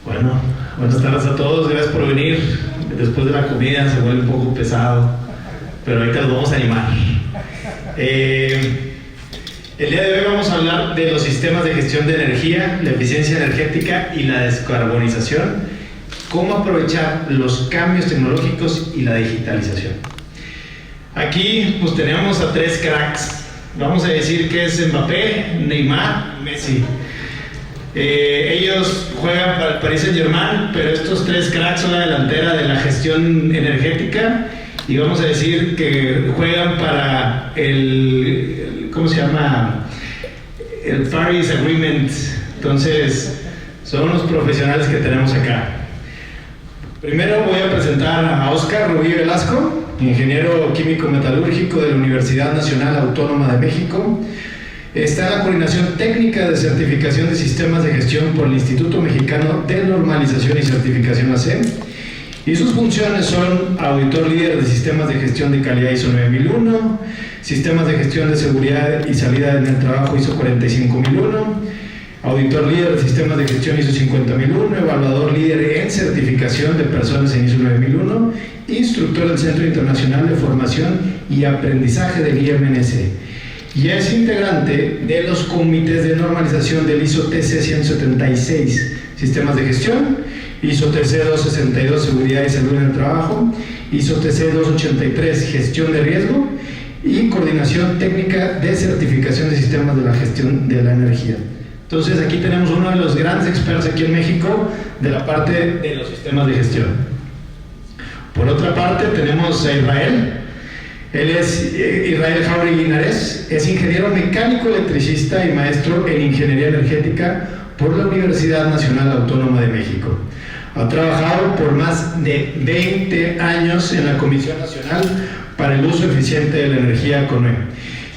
Bueno, buenas tardes a todos, gracias por venir. Después de la comida se vuelve un poco pesado, pero ahorita los vamos a animar. El día de hoy vamos a hablar de los sistemas de gestión de energía, la eficiencia energética y la descarbonización, cómo aprovechar los cambios tecnológicos y la digitalización. Aquí pues tenemos a tres cracks, vamos a decir que es Mbappé, Neymar, Messi. Ellos juegan para el Paris Saint-Germain, pero estos tres cracks son la delantera de la gestión energética y vamos a decir que juegan para ¿cómo se llama? El Paris Agreement. Entonces, son los profesionales que tenemos acá. Primero voy a presentar a Óscar Rubí Velasco, ingeniero químico metalúrgico de la Universidad Nacional Autónoma de México. Está en la coordinación técnica de certificación de sistemas de gestión por el Instituto Mexicano de Normalización y Certificación AC, y sus funciones son auditor líder de sistemas de gestión de calidad ISO 9001, sistemas de gestión de seguridad y salida en el trabajo ISO 45001, auditor líder de sistemas de gestión ISO 50001, evaluador líder en certificación de personas en ISO 9001, instructor del Centro Internacional de Formación y Aprendizaje del IMNS. Y es integrante de los comités de normalización del ISO TC 176, sistemas de gestión, ISO TC 262, seguridad y salud en el trabajo, ISO TC 283, gestión de riesgo, y coordinación técnica de certificación de sistemas de la gestión de la energía. Entonces aquí tenemos uno de los grandes expertos aquí en México de la parte de los sistemas de gestión. Por otra parte tenemos a Israel. Él es Israel Jauregui Linares, es ingeniero mecánico electricista y maestro en ingeniería energética por la Universidad Nacional Autónoma de México. Ha trabajado por más de 20 años en la Comisión Nacional para el Uso Eficiente de la Energía, CONUE,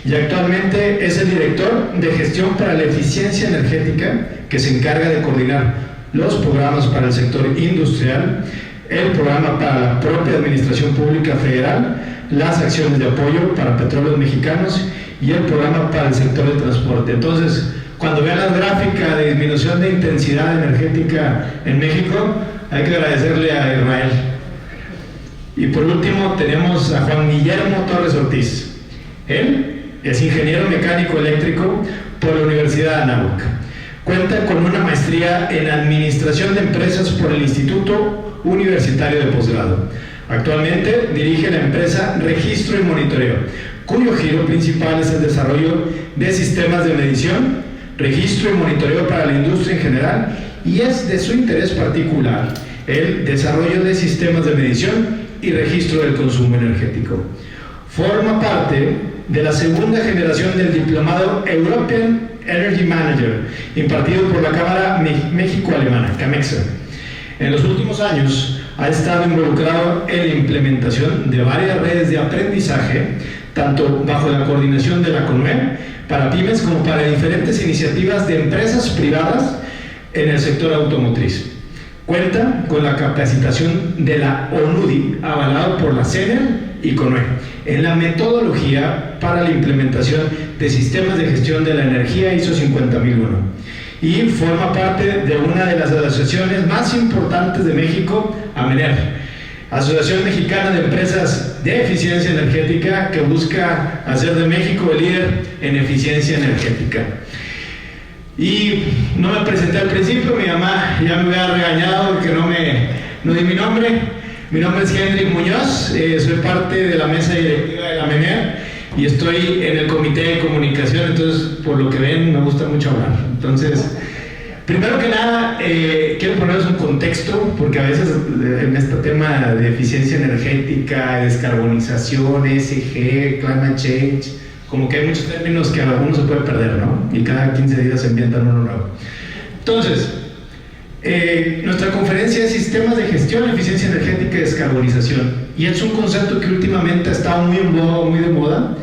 y actualmente es el director de gestión para la eficiencia energética, que se encarga de coordinar los programas para el sector industrial, el programa para la propia Administración Pública Federal, las acciones de apoyo para petróleos mexicanos y el programa para el sector de transporte. Entonces, cuando vean las gráficas de disminución de intensidad energética en México, hay que agradecerle a Israel. Y por último tenemos a Juan Guillermo Torres Ortiz. Él es ingeniero mecánico eléctrico por la Universidad de Anáhuac. Cuenta con una maestría en Administración de Empresas por el Instituto Universitario de Posgrado. Actualmente dirige la empresa Registro y Monitoreo, cuyo giro principal es el desarrollo de sistemas de medición, registro y monitoreo para la industria en general, y es de su interés particular el desarrollo de sistemas de medición y registro del consumo energético. Forma parte de la segunda generación del diplomado European Energy Manager, impartido por la Cámara México-Alemana, CAMEXA. En los últimos años ha estado involucrado en la implementación de varias redes de aprendizaje, tanto bajo la coordinación de la CONUE, para pymes como para diferentes iniciativas de empresas privadas en el sector automotriz. Cuenta con la capacitación de la ONUDI, avalado por la CENER y CONUE, en la metodología para la implementación de sistemas de gestión de la energía ISO 50001. Y forma parte de una de las asociaciones más importantes de México, AMENER, Asociación Mexicana de Empresas de Eficiencia Energética, que busca hacer de México el líder en eficiencia energética. Y no me presenté al principio, mi mamá ya me había regañado porque no di mi nombre. Mi nombre es Hendrik Muñoz, soy parte de la mesa directiva de la AMENER y estoy en el comité de comunicación, entonces por lo que ven me gusta mucho hablar. Entonces, primero que nada, quiero ponerles un contexto, porque a veces en este tema de eficiencia energética, descarbonización, ESG, climate change, como que hay muchos términos que a algunos se puede perder, ¿no? Y cada 15 días se inventan uno nuevo. Entonces, nuestra conferencia es Sistemas de Gestión, Eficiencia Energética y Descarbonización, y es un concepto que últimamente ha estado muy en boga, muy de moda,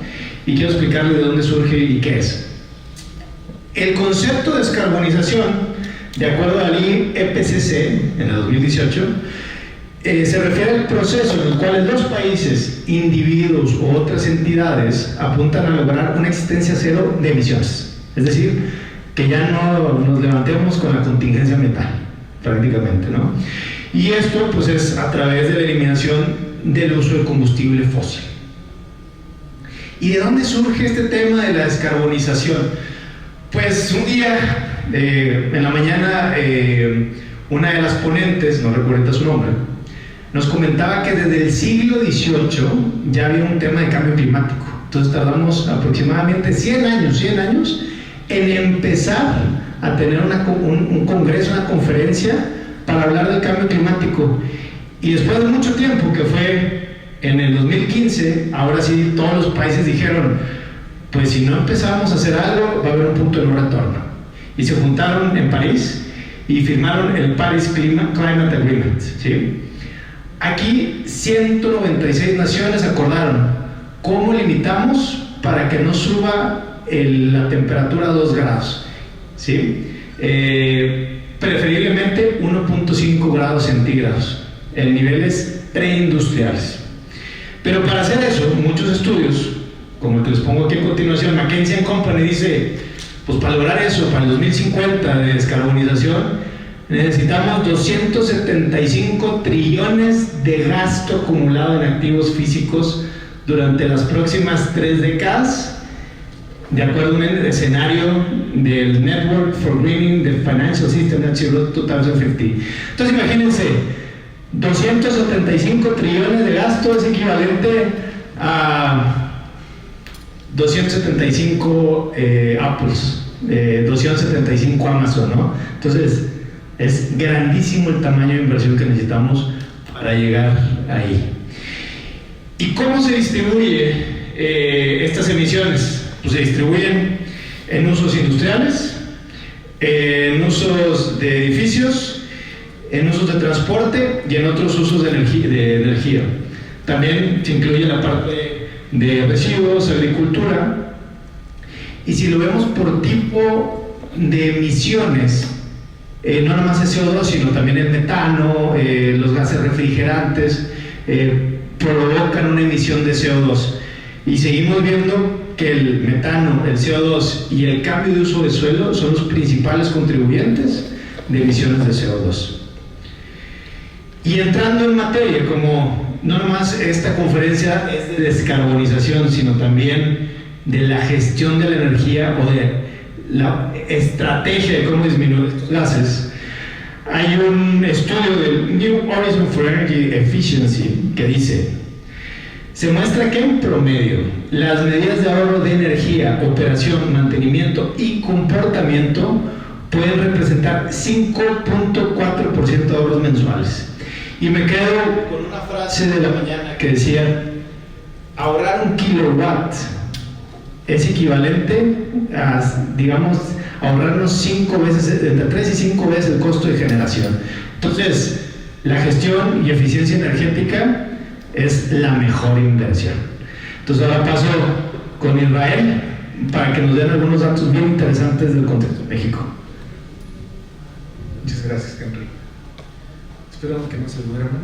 y quiero explicarle de dónde surge y qué es. El concepto de descarbonización, de acuerdo al IPCC en el 2018, se refiere al proceso en el cual los países, individuos u otras entidades apuntan a lograr una existencia cero de emisiones. Es decir, que ya no nos levantemos con la contingencia ambiental. prácticamente, ¿no? Y esto pues es a través de la eliminación del uso de combustible fósil. ¿Y de dónde surge este tema de la descarbonización? Pues un día, en la mañana, una de las ponentes, no recuerdo su nombre, nos comentaba que desde el siglo XVIII ya había un tema de cambio climático. Entonces tardamos aproximadamente 100 años en empezar a tener un congreso, una conferencia para hablar del cambio climático. Y después de mucho tiempo, que fue en el 2015, ahora sí todos los países dijeron, pues si no empezamos a hacer algo, va a haber un punto de no retorno. Y se juntaron en París y firmaron el Paris Climate Agreement, ¿sí? Aquí 196 naciones acordaron cómo limitamos para que no suba la temperatura a 2 grados, ¿sí? Preferiblemente 1.5 grados centígrados en niveles preindustriales. Pero para hacer eso, muchos estudios, como el que les pongo aquí a continuación, McKinsey & Company dice, pues para lograr eso, para el 2050 de descarbonización, necesitamos 275 trillones de gasto acumulado en activos físicos durante las próximas 3 décadas, de acuerdo a un escenario del Network for Greening the Financial System Net Zero 2050. Entonces imagínense, 275 trillones de gasto es equivalente a 275 Apples, 275 Amazon, ¿no? Entonces es grandísimo el tamaño de inversión que necesitamos para llegar ahí. ¿Y cómo se distribuye estas emisiones? Pues se distribuyen en usos industriales, en usos de edificios, en usos de transporte y en otros usos de energía. También se incluye la parte de residuos, agricultura. Y si lo vemos por tipo de emisiones, no nada más el CO2, sino también el metano, los gases refrigerantes, provocan una emisión de CO2. Y seguimos viendo que el metano, el CO2 y el cambio de uso de suelo son los principales contribuyentes de emisiones de CO2. Y entrando en materia, como no nomás esta conferencia es de descarbonización, sino también de la gestión de la energía o de la estrategia de cómo disminuir estos gases, hay un estudio del New Horizon for Energy Efficiency que dice: se muestra que en promedio las medidas de ahorro de energía, operación, mantenimiento y comportamiento pueden representar 5.4% de ahorros mensuales. Y me quedo con una frase de la mañana que decía: ahorrar 1 kilowatt es equivalente a, digamos, ahorrarnos 5 veces, entre 3 y 5 veces el costo de generación. Entonces, la gestión y eficiencia energética es la mejor inversión. Entonces ahora paso con Israel para que nos den algunos datos bien interesantes del contexto de México. Muchas gracias, Henry. Esperamos que no se duerman.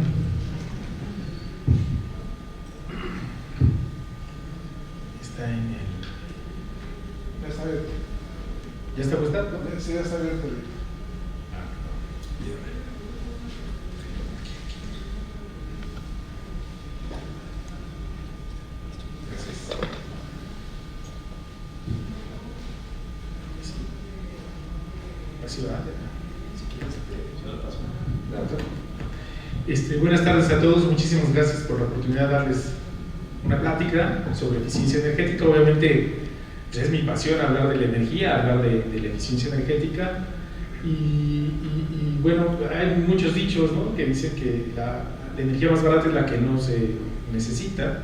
Está en el... Ya está abierto. ¿Ya está puesta? Sí, ya está abierto. Buenas tardes a todos, muchísimas gracias por la oportunidad de darles una plática sobre eficiencia energética. Obviamente pues es mi pasión hablar de la energía, hablar de la eficiencia energética y bueno, hay muchos dichos, ¿no?, que dicen que la energía más barata es la que no se necesita,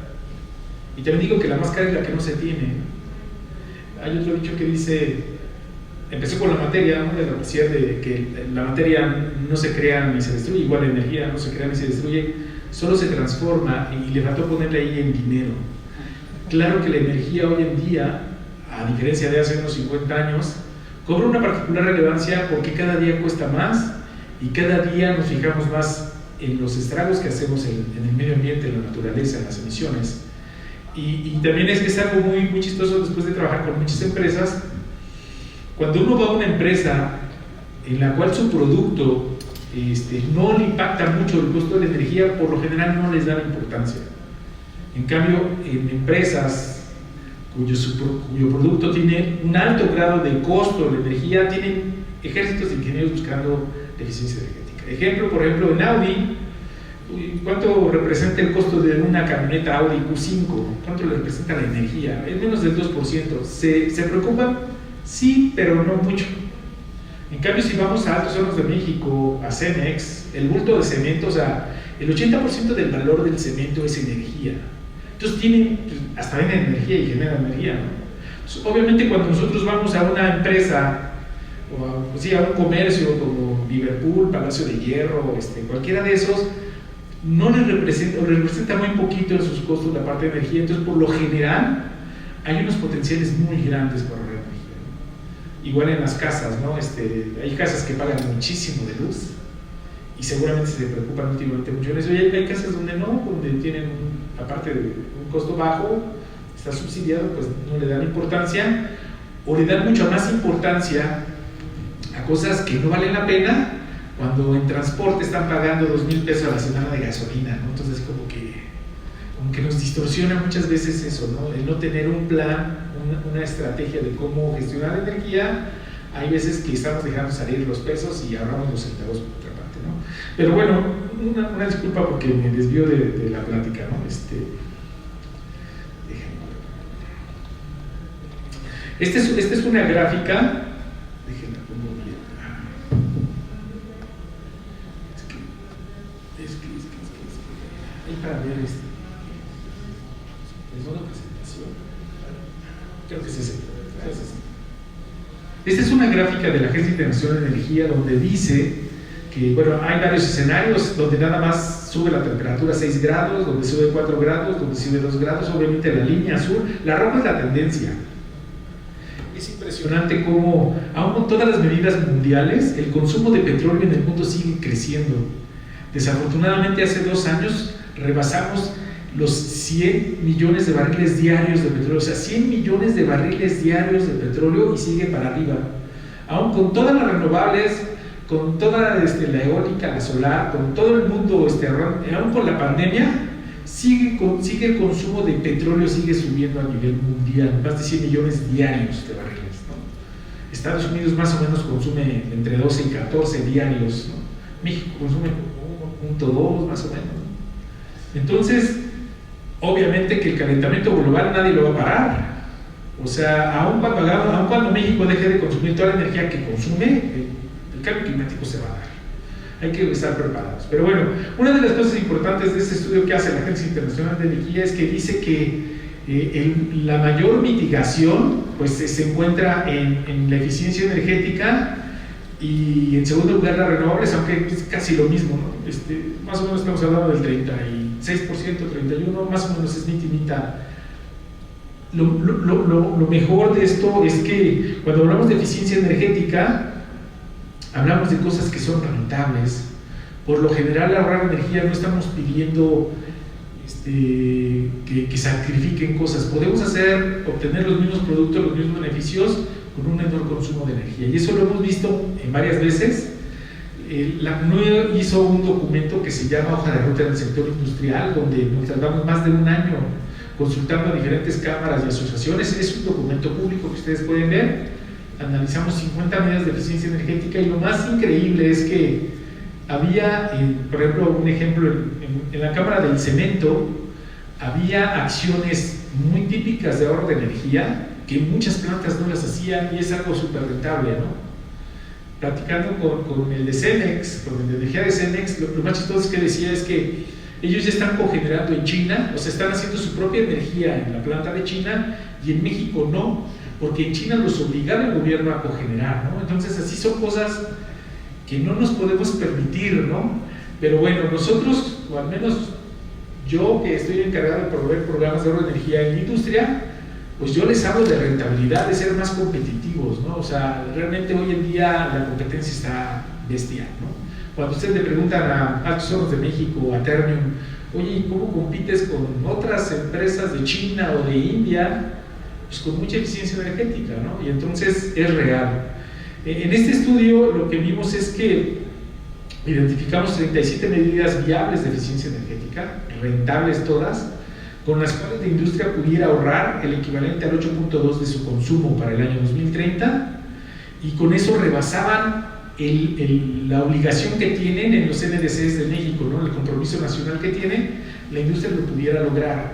y también digo que la más cara es la que no se tiene. Hay otro dicho que dice, empezó con la materia, ¿no?, de la necesidad de que la materia no se crea ni se destruye, igual la energía no se crea ni se destruye, solo se transforma, y le faltó ponerle ahí en dinero. Claro que la energía hoy en día, a diferencia de hace unos 50 años, cobra una particular relevancia porque cada día cuesta más y cada día nos fijamos más en los estragos que hacemos en el medio ambiente, en la naturaleza, en las emisiones. Y también es algo muy chistoso después de trabajar con muchas empresas. Cuando uno va a una empresa en la cual su producto no le impacta mucho el costo de la energía, por lo general no les dan importancia. En cambio, en empresas cuyo producto tiene un alto grado de costo de energía, tienen ejércitos de ingenieros buscando la eficiencia energética. Por ejemplo, en Audi, ¿cuánto representa el costo de una camioneta Audi Q5? ¿Cuánto le representa la energía? Es menos del 2%. ¿Se preocupan? Sí, pero no mucho. En cambio, si vamos a Altos Hornos de México, a Cemex, el bulto de cemento, o sea, el 80% del valor del cemento es energía. Entonces tienen, hasta venden energía y generan energía, ¿no? Entonces, obviamente cuando nosotros vamos a una empresa o a un comercio como Liverpool, Palacio de Hierro, cualquiera de esos, no les representa, o les representa muy poquito en sus costos la parte de energía. Entonces, por lo general, hay unos potenciales muy grandes para ahorrar energía, ¿no? Igual en las casas, ¿no? Hay casas que pagan muchísimo de luz y seguramente se preocupan últimamente mucho en eso. Y hay casas donde no, donde tienen, aparte de un costo bajo, está subsidiado, pues no le dan importancia, o le dan mucha más importancia a cosas que no valen la pena, cuando en transporte están pagando 2,000 pesos a la semana de gasolina, ¿no? Entonces como que nos distorsiona muchas veces eso, ¿no? El no tener un plan, una estrategia de cómo gestionar la energía. Hay veces que estamos dejando salir los pesos y ahorramos los centavos por otra parte, ¿no? Pero bueno, una disculpa porque me desvío de la plática, ¿no? Esta es una gráfica. Déjenla pongo bien. Ahí para ver ¿les doy una presentación? Creo que es ese. Esta es una gráfica de la Agencia Internacional de Energía donde dice que, bueno, hay varios escenarios donde nada más sube la temperatura 6 grados, donde sube 4 grados, donde sube 2 grados, obviamente la línea azul, la roja es la tendencia. Es impresionante cómo, aún con todas las medidas mundiales, el consumo de petróleo en el mundo sigue creciendo. Desafortunadamente hace 2 años rebasamos los 100 millones de barriles diarios de petróleo, o sea, 100 millones de barriles diarios de petróleo y sigue para arriba. Aún con todas las renovables, con toda la eólica, la solar, con todo el mundo, aún con la pandemia, sigue el consumo de petróleo, sigue subiendo a nivel mundial, más de 100 millones diarios de barriles, ¿no? Estados Unidos más o menos consume entre 12 y 14 diarios, ¿no? México consume 1.2 más o menos, ¿no? Entonces, obviamente que el calentamiento global nadie lo va a parar. O sea, aun cuando México deje de consumir toda la energía que consume, el cambio climático se va a dar. Hay que estar preparados. Pero bueno, una de las cosas importantes de este estudio que hace la Agencia Internacional de Energía es que dice que la mayor mitigación pues, se encuentra en la eficiencia energética y en segundo lugar las renovables, aunque es casi lo mismo, ¿no? Más o menos estamos hablando del 36%, 31%, más o menos es mitad. Lo mejor de esto es que cuando hablamos de eficiencia energética, hablamos de cosas que son rentables. Por lo general, ahorrar energía no estamos pidiendo que sacrifiquen cosas. Podemos obtener los mismos productos, los mismos beneficios con un menor consumo de energía. Y eso lo hemos visto en varias veces. La CNUE hizo un documento que se llama Hoja de Ruta del Sector Industrial, donde nos tardamos más de un año consultando a diferentes cámaras y asociaciones. Es un documento público que ustedes pueden ver. Analizamos 50 medidas de eficiencia energética y lo más increíble es que había, por ejemplo, un ejemplo, en la Cámara del Cemento había acciones muy típicas de ahorro de energía que muchas plantas no las hacían y es algo súper rentable, ¿no? Platicando con el de Cemex, con el de energía de Cemex, lo más chistoso que decía es que ellos ya están cogenerando en China, o sea, están haciendo su propia energía en la planta de China y en México no, porque en China los obligaba el gobierno a cogenerar, ¿no? Entonces así son cosas que no nos podemos permitir, ¿no? Pero bueno, nosotros, o al menos yo que estoy encargado de proveer programas de ahorro de energía en la industria, pues yo les hablo de rentabilidad, de ser más competitivos, ¿no? O sea, realmente hoy en día la competencia está bestial, ¿no? Cuando ustedes le preguntan a Altos Hornos de México, a Ternium, oye, ¿cómo compites con otras empresas de China o de India? Pues con mucha eficiencia energética, ¿no? Y entonces es real. En este estudio lo que vimos es que identificamos 37 medidas viables de eficiencia energética, rentables todas, con las cuales la industria pudiera ahorrar el equivalente al 8.2 de su consumo para el año 2030, y con eso rebasaban la obligación que tienen en los NDCs de México, ¿no? El compromiso nacional que tiene, la industria lo pudiera lograr.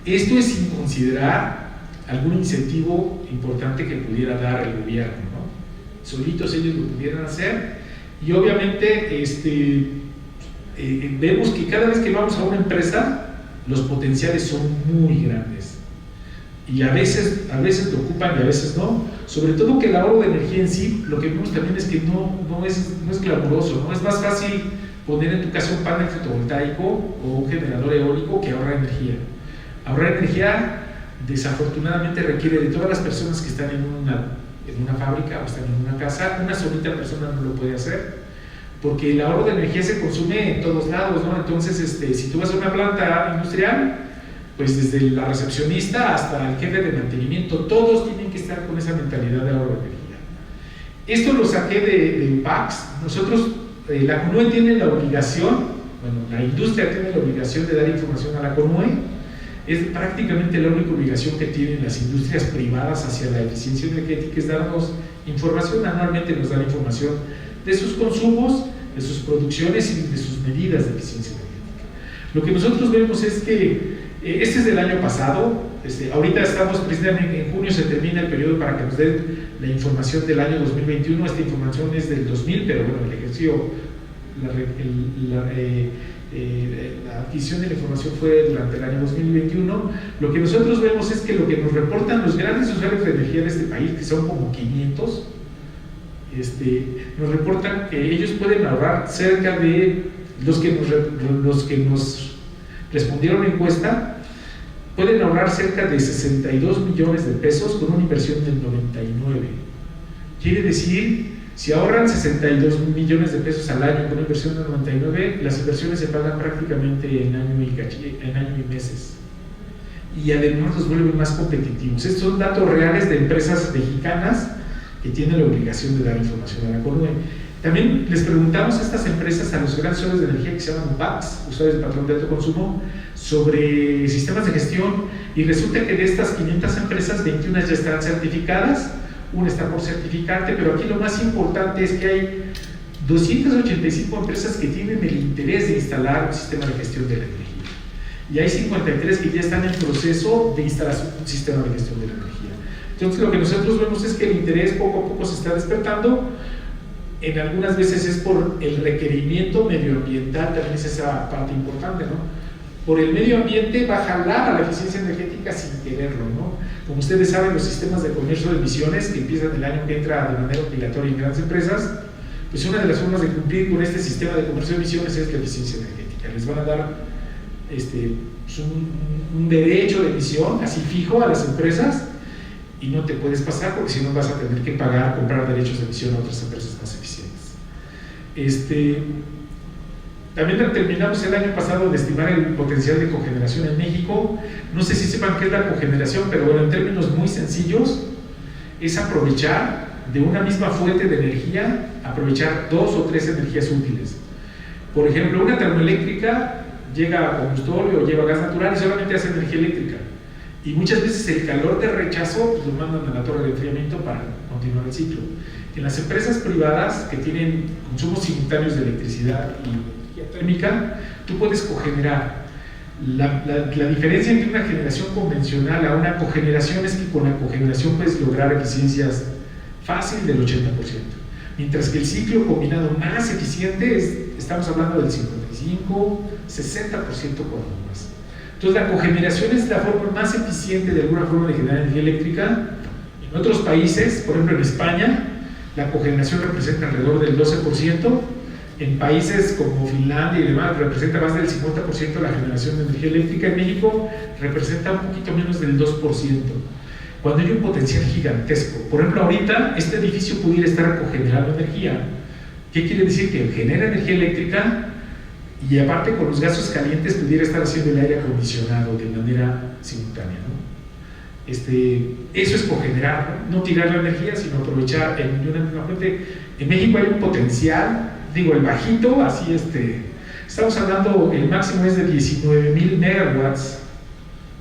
Esto es sin considerar algún incentivo importante que pudiera dar el gobierno, ¿no? Solitos ellos lo pudieran hacer, y obviamente vemos que cada vez que vamos a una empresa, los potenciales son muy grandes, y a veces lo ocupan y a veces no. Sobre todo que el ahorro de energía en sí, lo que vemos también es que no es glamuroso, ¿no? Es más fácil poner en tu casa un panel fotovoltaico o un generador eólico que ahorrar energía. Ahorrar energía, desafortunadamente, requiere de todas las personas que están en una fábrica o están en una casa. Una solita persona no lo puede hacer, porque el ahorro de energía se consume en todos lados, ¿no? Entonces, si tú vas a una planta industrial, pues desde la recepcionista hasta el jefe de mantenimiento, todos tienen que estar con esa mentalidad de ahorro de energía. Esto lo saqué de UPACS. Nosotros, la CONUE tiene la obligación, bueno, la industria tiene la obligación de dar información a la CONUE. Es prácticamente la única obligación que tienen las industrias privadas hacia la eficiencia energética, es darnos información. Anualmente nos dan información de sus consumos, de sus producciones y de sus medidas de eficiencia energética. Lo que nosotros vemos es que este es del año pasado. Ahorita estamos precisamente en junio, se termina el periodo para que nos den la información del año 2021. Esta información es del 2000, pero bueno, el ejercicio, la adquisición de la información fue durante el año 2021. Lo que nosotros vemos es que lo que nos reportan los grandes usuarios de energía de este país, que son como 500, nos reportan que ellos pueden ahorrar cerca de los que nos respondieron la encuesta, pueden ahorrar cerca de 62 millones de pesos con una inversión del 99. Quiere decir, si ahorran 62 millones de pesos al año con una inversión del 99, las inversiones se pagan prácticamente en año y meses. Y además los vuelven más competitivos. Estos son datos reales de empresas mexicanas que tienen la obligación de dar información a la CONUE. También les preguntamos a estas empresas, a los grandes usuarios de energía que se llaman UPACs, usuarios de patrón de alto consumo, sobre sistemas de gestión, y resulta que de estas 500 empresas, 21 ya están certificadas, una está por certificarte, pero aquí lo más importante es que hay 285 empresas que tienen el interés de instalar un sistema de gestión de la energía, y hay 53 que ya están en proceso de instalar un sistema de gestión de la energía. Entonces lo que nosotros vemos es que el interés poco a poco se está despertando. En algunas veces es por el requerimiento medioambiental, también es esa parte importante, ¿no? Por el medio ambiente va a jalar a la eficiencia energética sin quererlo, ¿no? Como ustedes saben, los sistemas de comercio de emisiones que empiezan el año que entra de manera obligatoria en grandes empresas, pues una de las formas de cumplir con este sistema de comercio de emisiones es la eficiencia energética. Les van a dar un derecho de emisión así fijo a las empresas, y no te puedes pasar, porque si no vas a tener que comprar derechos de emisión a otras empresas más eficientes. También terminamos el año pasado de estimar el potencial de cogeneración en México. No sé si sepan qué es la cogeneración, pero bueno, en términos muy sencillos, es aprovechar de una misma fuente de energía, aprovechar 2 o 3 energías útiles. Por ejemplo, una termoeléctrica llega a combustible o lleva gas natural y solamente hace energía eléctrica. Y muchas veces el calor de rechazo pues, lo mandan a la torre de enfriamiento para continuar el ciclo. En las empresas privadas que tienen consumos simultáneos de electricidad y energía térmica, tú puedes cogenerar. La diferencia entre una generación convencional a una cogeneración es que con la cogeneración puedes lograr eficiencias fácil del 80%, mientras que el ciclo combinado más eficiente estamos hablando del 55, 60% cuando más. Entonces la cogeneración es la forma más eficiente de alguna forma de generar energía eléctrica. En otros países, por ejemplo en España, la cogeneración representa alrededor del 12%, en países como Finlandia y demás representa más del 50% la generación de energía eléctrica, en México representa un poquito menos del 2%, cuando hay un potencial gigantesco. Por ejemplo, ahorita este edificio pudiera estar cogenerando energía. ¿Qué quiere decir? Que genera energía eléctrica y aparte con los gases calientes pudiera estar haciendo el aire acondicionado de manera simultánea, ¿no? Eso es cogenerar, ¿no? No tirar la energía, sino aprovechar en una misma fuente. En México hay un potencial digo, el bajito, así estamos hablando, el máximo es de 19,000 megawatts.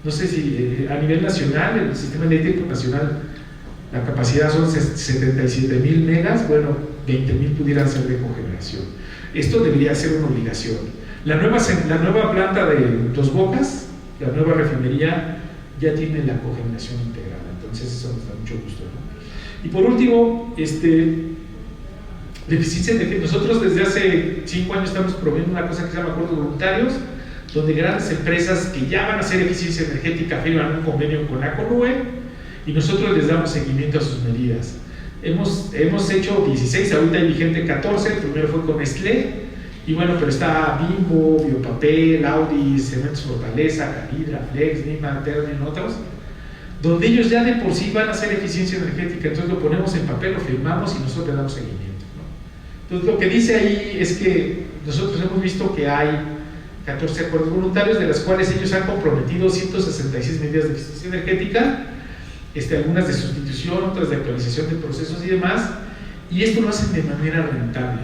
No sé si a nivel nacional, el sistema eléctrico nacional, la capacidad son 77,000 megas, bueno, 20,000 pudieran ser de cogeneración. Esto debería ser una obligación. La nueva planta de Dos Bocas, la nueva refinería, ya tiene la cogeneración integrada, entonces eso nos da mucho gusto, ¿no? Y por último, la eficiencia energética. Nosotros desde hace 5 años estamos promoviendo una cosa que se llama acuerdos voluntarios, donde grandes empresas que ya van a hacer eficiencia energética firman un convenio con la CONUE y nosotros les damos seguimiento a sus medidas. Hemos hecho 16, ahorita hay vigente 14, el primero fue con Nestlé, y bueno, pero está Bimbo, Biopapel, Audi, Cementos Fortaleza, Calidra, Flex, Nima, Ternium, otros, donde ellos ya de por sí van a hacer eficiencia energética, entonces lo ponemos en papel, lo firmamos y nosotros le damos seguimiento, ¿no? Entonces lo que dice ahí es que nosotros hemos visto que hay 14 acuerdos voluntarios, de las cuales ellos han comprometido 166 medidas de eficiencia energética, algunas de sustitución, otras de actualización de procesos y demás, y esto lo hacen de manera rentable.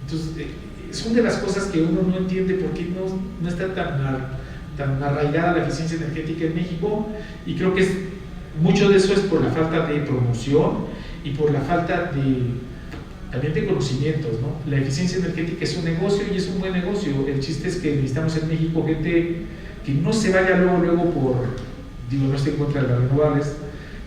Entonces, son de las cosas que uno no entiende por qué no está tan arraigada la eficiencia energética en México, y creo que mucho de eso es por la falta de promoción y por la falta también de conocimientos, ¿no? La eficiencia energética es un negocio y es un buen negocio. El chiste es que necesitamos en México gente que no se vaya luego no estoy en contra de las renovables,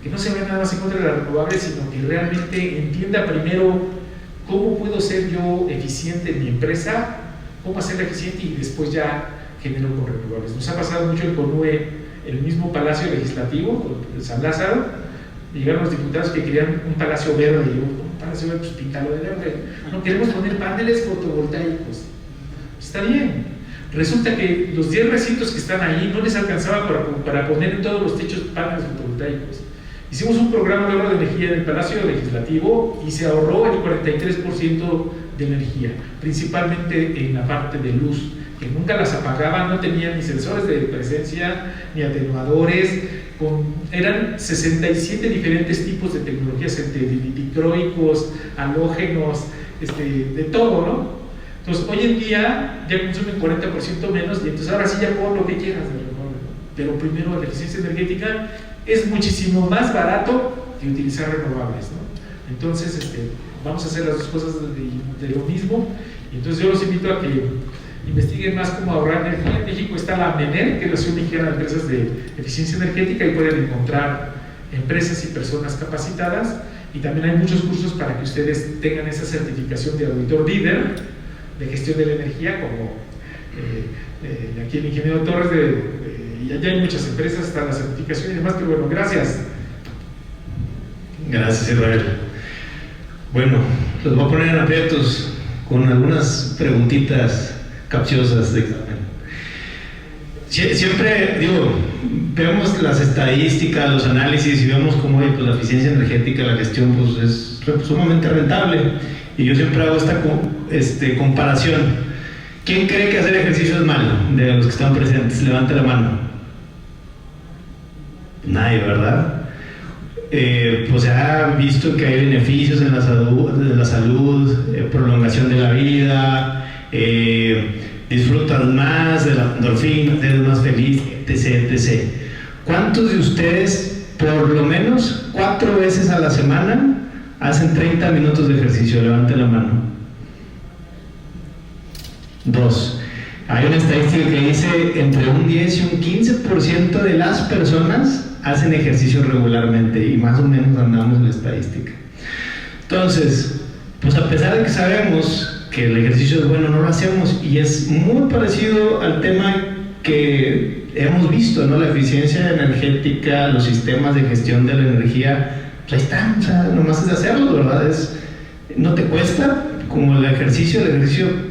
que no se vaya nada más en contra de las renovables, sino que realmente entienda primero cómo puedo ser yo eficiente en mi empresa, cómo hacerla eficiente y después ya genero con renovables. Nos ha pasado mucho en CONUE, el mismo Palacio Legislativo, San Lázaro, llegaron los diputados que querían un palacio verde, y yo, un palacio verde, pues píntalo de verde. No, queremos poner paneles fotovoltaicos. Está bien. Resulta que los 10 recintos que están ahí no les alcanzaba para poner en todos los techos paneles fotovoltaicos. Hicimos un programa de ahorro de energía en el Palacio Legislativo y se ahorró el 43% de energía, principalmente en la parte de luz, que nunca las apagaban, no tenían ni sensores de presencia, ni atenuadores, eran 67 diferentes tipos de tecnologías, entre dicroicos, halógenos, de todo, ¿no? Entonces, hoy en día ya consumen 40% menos y entonces ahora sí ya pon lo que quieras, ¿no? Pero primero la eficiencia energética es muchísimo más barato que utilizar renovables, ¿no? Entonces, vamos a hacer las dos cosas de lo mismo. Y entonces yo los invito a que investiguen más cómo ahorrar energía. En México está la MENER, que es la Asociación Mexicana de Empresas de Eficiencia Energética, y pueden encontrar empresas y personas capacitadas, y también hay muchos cursos para que ustedes tengan esa certificación de auditor líder de gestión de la energía, como aquí el ingeniero Torres, y allá hay muchas empresas, está la certificación y demás, pero bueno, gracias. Gracias, Israel. Bueno, los voy a poner en aprietos con algunas preguntitas capciosas de examen. Siempre, vemos las estadísticas, los análisis y vemos cómo pues, la eficiencia energética, la gestión, pues es sumamente rentable. Y yo siempre hago esta comparación. ¿Quién cree que hacer ejercicio es malo? De los que están presentes, levante la mano. Nadie, ¿verdad? Pues se ha visto que hay beneficios en la salud, prolongación de la vida, disfrutas más de la endorfina, eres más feliz, etc. ¿Cuántos de ustedes, por lo menos 4 veces a la semana, hacen 30 minutos de ejercicio? Levanten la mano. 2. Hay una estadística que dice entre un 10 y un 15% de las personas hacen ejercicio regularmente, y más o menos andamos en la estadística. Entonces, pues a pesar de que sabemos que el ejercicio es bueno, no lo hacemos, y es muy parecido al tema que hemos visto, ¿no? La eficiencia energética, los sistemas de gestión de la energía, pues ahí están, o sea, nomás es de hacerlo, ¿verdad? No te cuesta, como el ejercicio,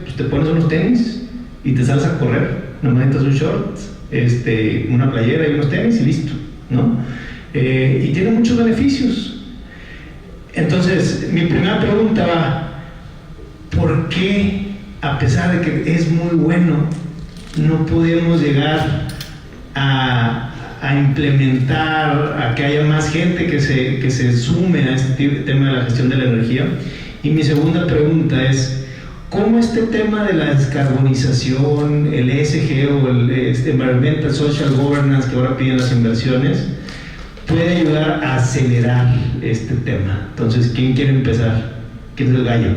pues te pones unos tenis y te sales a correr, nomás necesitas un short, una playera y unos tenis y listo, ¿no? Y tiene muchos beneficios. Entonces, mi primera pregunta va: ¿por qué, a pesar de que es muy bueno, no podemos llegar a implementar, a que haya más gente que se sume a este tema de la gestión de la energía? Y mi segunda pregunta es: cómo este tema de la descarbonización, el ESG o el Environmental Social Governance que ahora piden las inversiones, puede ayudar a acelerar este tema. Entonces, ¿quién quiere empezar? ¿Quién es el gallo?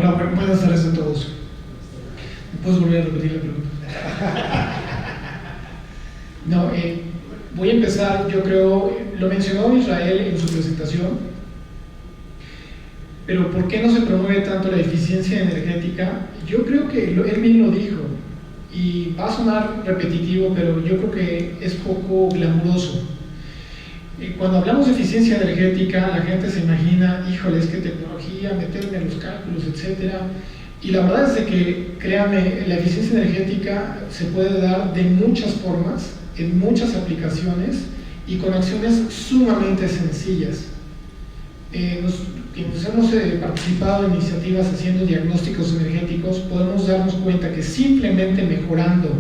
Hola, buenas tardes a todos. ¿Puedes volver a repetir la pregunta? No, voy a empezar, yo creo, lo mencionó Israel en su presentación, pero ¿por qué no se promueve tanto la eficiencia energética? Yo creo que él mismo lo dijo, y va a sonar repetitivo, pero yo creo que es poco glamuroso. Cuando hablamos de eficiencia energética, la gente se imagina, híjole, es que tecnología, meterme en los cálculos, etcétera. Y la verdad es de que, créanme, la eficiencia energética se puede dar de muchas formas, en muchas aplicaciones y con acciones sumamente sencillas. Quienes hemos participado en iniciativas haciendo diagnósticos energéticos, podemos darnos cuenta que simplemente mejorando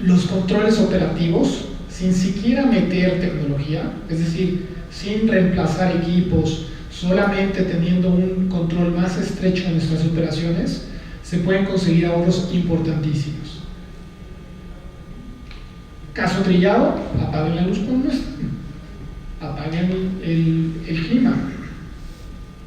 los controles operativos, sin siquiera meter tecnología, es decir, sin reemplazar equipos, solamente teniendo un control más estrecho de nuestras operaciones, se pueden conseguir ahorros importantísimos. Caso trillado, apaguen la luz cuando no está, apaguen el clima.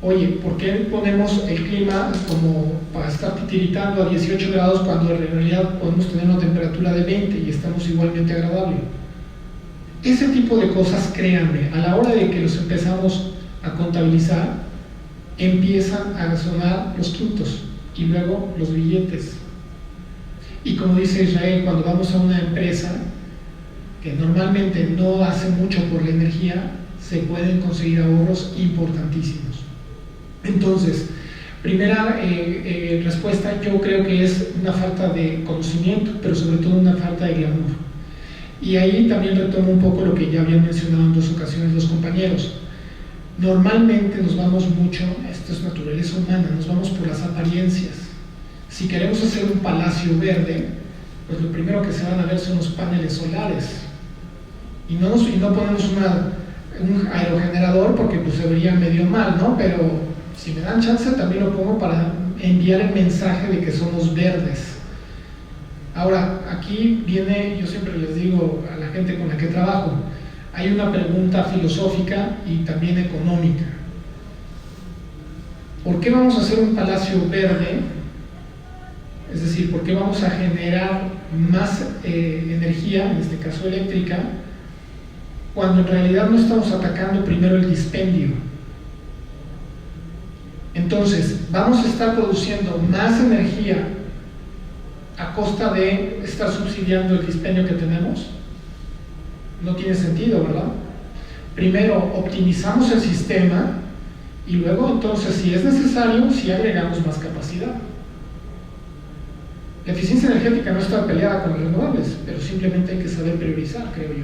Oye, ¿por qué ponemos el clima como para estar titiritando a 18 grados cuando en realidad podemos tener una temperatura de 20 y estamos igualmente agradable? Ese tipo de cosas, créanme, a la hora de que los empezamos a contabilizar, empiezan a sonar los quintos y luego los billetes. Y como dice Israel, cuando vamos a una empresa que normalmente no hace mucho por la energía, se pueden conseguir ahorros importantísimos. Entonces, primera respuesta, yo creo que es una falta de conocimiento, pero sobre todo una falta de glamour. Y ahí también retomo un poco lo que ya habían mencionado en 2 ocasiones los compañeros. Normalmente nos vamos mucho, esto es naturaleza humana, nos vamos por las apariencias. Si queremos hacer un palacio verde, pues lo primero que se van a ver son los paneles solares. Y no ponemos un aerogenerador porque pues se vería medio mal, ¿no? Pero si me dan chance también lo pongo para enviar el mensaje de que somos verdes. Ahora, aquí viene, yo siempre les digo a la gente con la que trabajo, hay una pregunta filosófica y también económica. ¿Por qué vamos a hacer un palacio verde? Es decir, ¿por qué vamos a generar más energía, en este caso eléctrica, cuando en realidad no estamos atacando primero el dispendio? Entonces, ¿vamos a estar produciendo más energía a costa de estar subsidiando el dispendio que tenemos? No tiene sentido, ¿verdad? Primero optimizamos el sistema y luego entonces, si es necesario, si agregamos más capacidad. La eficiencia energética no está peleada con las renovables, pero simplemente hay que saber priorizar, creo yo.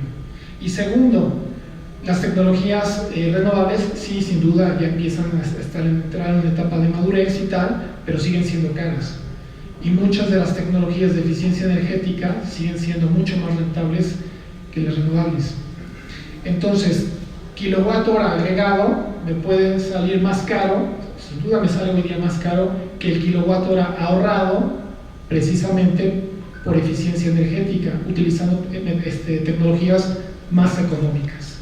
Y segundo, las tecnologías renovables sí, sin duda, ya empiezan a entrar en una etapa de madurez y tal, pero siguen siendo caras. Y muchas de las tecnologías de eficiencia energética siguen siendo mucho más rentables que las renovables. Entonces, kilowatt hora agregado me puede salir más caro, sin duda me sale hoy día más caro que el kilowatt hora ahorrado precisamente por eficiencia energética, utilizando tecnologías más económicas,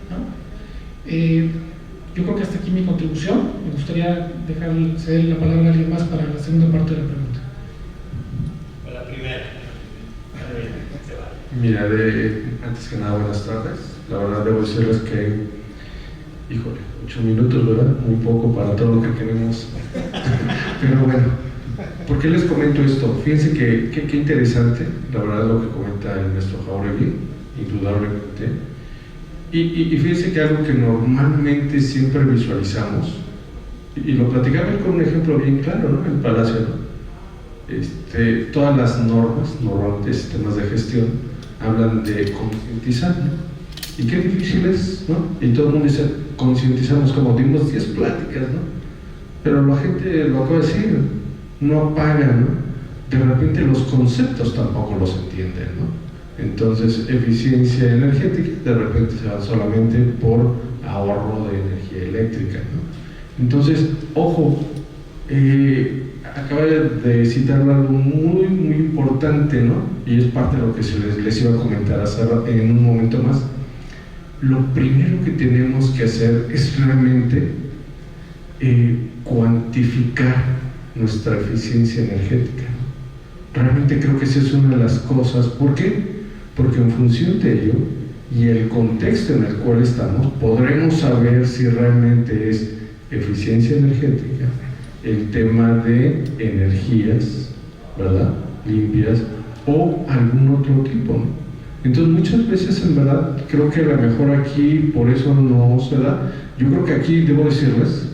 ¿no? Yo creo que hasta aquí mi contribución. Me gustaría ceder la palabra a alguien más para la segunda parte de la pregunta. Para la primera. Mira, antes que nada, buenas tardes. La verdad, debo decirles que, híjole, 8 minutos, ¿verdad? Muy poco para todo lo que queremos. Pero bueno, ¿por qué les comento esto? Fíjense que interesante, la verdad, lo que comenta el maestro Jauregui, indudablemente. Y fíjense que algo que normalmente siempre visualizamos, y lo platicamos con un ejemplo bien claro, ¿no? El Palacio, ¿no? Todas las normas, normalmente sistemas de gestión, hablan de concientizar, ¿no? Y qué difícil es, ¿no? Y todo el mundo dice, concientizamos, como dimos 10 pláticas, ¿no? Pero la gente, lo acabo de decir, no apaga, ¿no? de repente los conceptos tampoco los entienden, ¿no? Entonces, eficiencia energética, de repente se va solamente por ahorro de energía eléctrica, ¿no? Entonces, ojo, acaba de citar algo muy, muy importante, ¿no? Y es parte de lo que les iba a comentar en un momento más. Lo primero que tenemos que hacer es realmente cuantificar nuestra eficiencia energética, ¿no? Realmente creo que esa es una de las cosas. ¿Por qué? Porque en función de ello y el contexto en el cual estamos, podremos saber si realmente es eficiencia energética, el tema de energías, ¿verdad?, limpias, o algún otro tipo, ¿no? Entonces muchas veces en verdad creo que a lo mejor aquí por eso no se da. Yo creo que aquí debo decirles,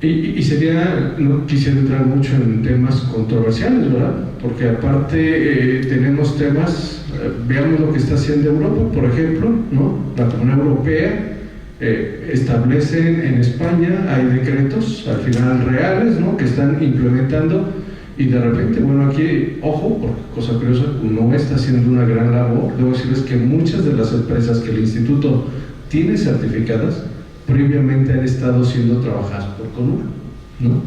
y sería, no quisiera entrar mucho en temas controversiales, ¿verdad? Porque aparte tenemos temas, veamos lo que está haciendo Europa, por ejemplo, ¿no? La Comunidad Europea establecen en España, hay decretos al final reales, ¿no?, que están implementando, y de repente, bueno, aquí, ojo, porque cosa curiosa, no está haciendo una gran labor. Debo decirles que muchas de las empresas que el instituto tiene certificadas previamente han estado siendo trabajadas por CONUR, ¿no?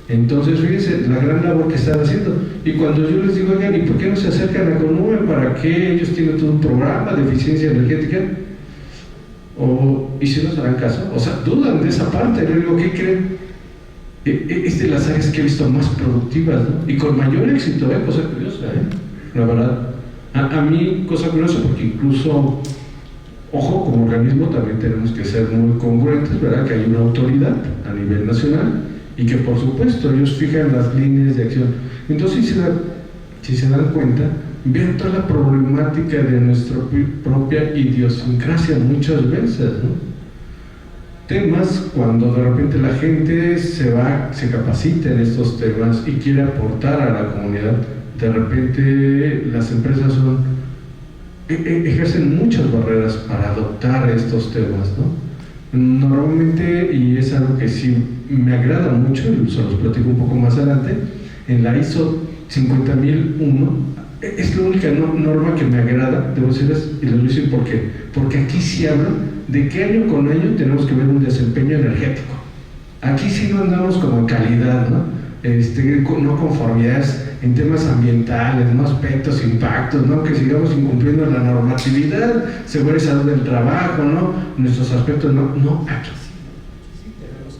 Entonces, fíjense la gran labor que están haciendo. Y cuando yo les digo, oigan, ¿y por qué no se acercan a CONUR? ¿Para qué? Ellos tienen todo un programa de eficiencia energética. ¿Y si nos harán caso? O sea, dudan de esa parte. Les digo, ¿qué creen? Es de las áreas que he visto más productivas, ¿no? Y con mayor éxito, cosa curiosa, la verdad. A mí, cosa curiosa, porque incluso, ojo, como organismo también tenemos que ser muy congruentes, ¿verdad? Que hay una autoridad a nivel nacional y que por supuesto ellos fijan las líneas de acción. Entonces, si se dan cuenta, vean toda la problemática de nuestra propia idiosincrasia muchas veces, ¿no? Temas cuando de repente la gente se capacita en estos temas y quiere aportar a la comunidad, de repente las empresas ejercen muchas barreras para adoptar estos temas, ¿no? Normalmente, y es algo que sí me agrada mucho, y se los platico un poco más adelante, en la ISO 50001 es la única norma que me agrada, debo decirles, y les voy a decir por qué. Porque aquí sí hablan de que año con año tenemos que ver un desempeño energético. Aquí sí no andamos como en calidad, ¿no? No conformidades en temas ambientales, no aspectos, impactos, ¿no? Que sigamos incumpliendo la normatividad, seguridad y salud del trabajo, ¿no? Nuestros aspectos, no, aquí sí tenemos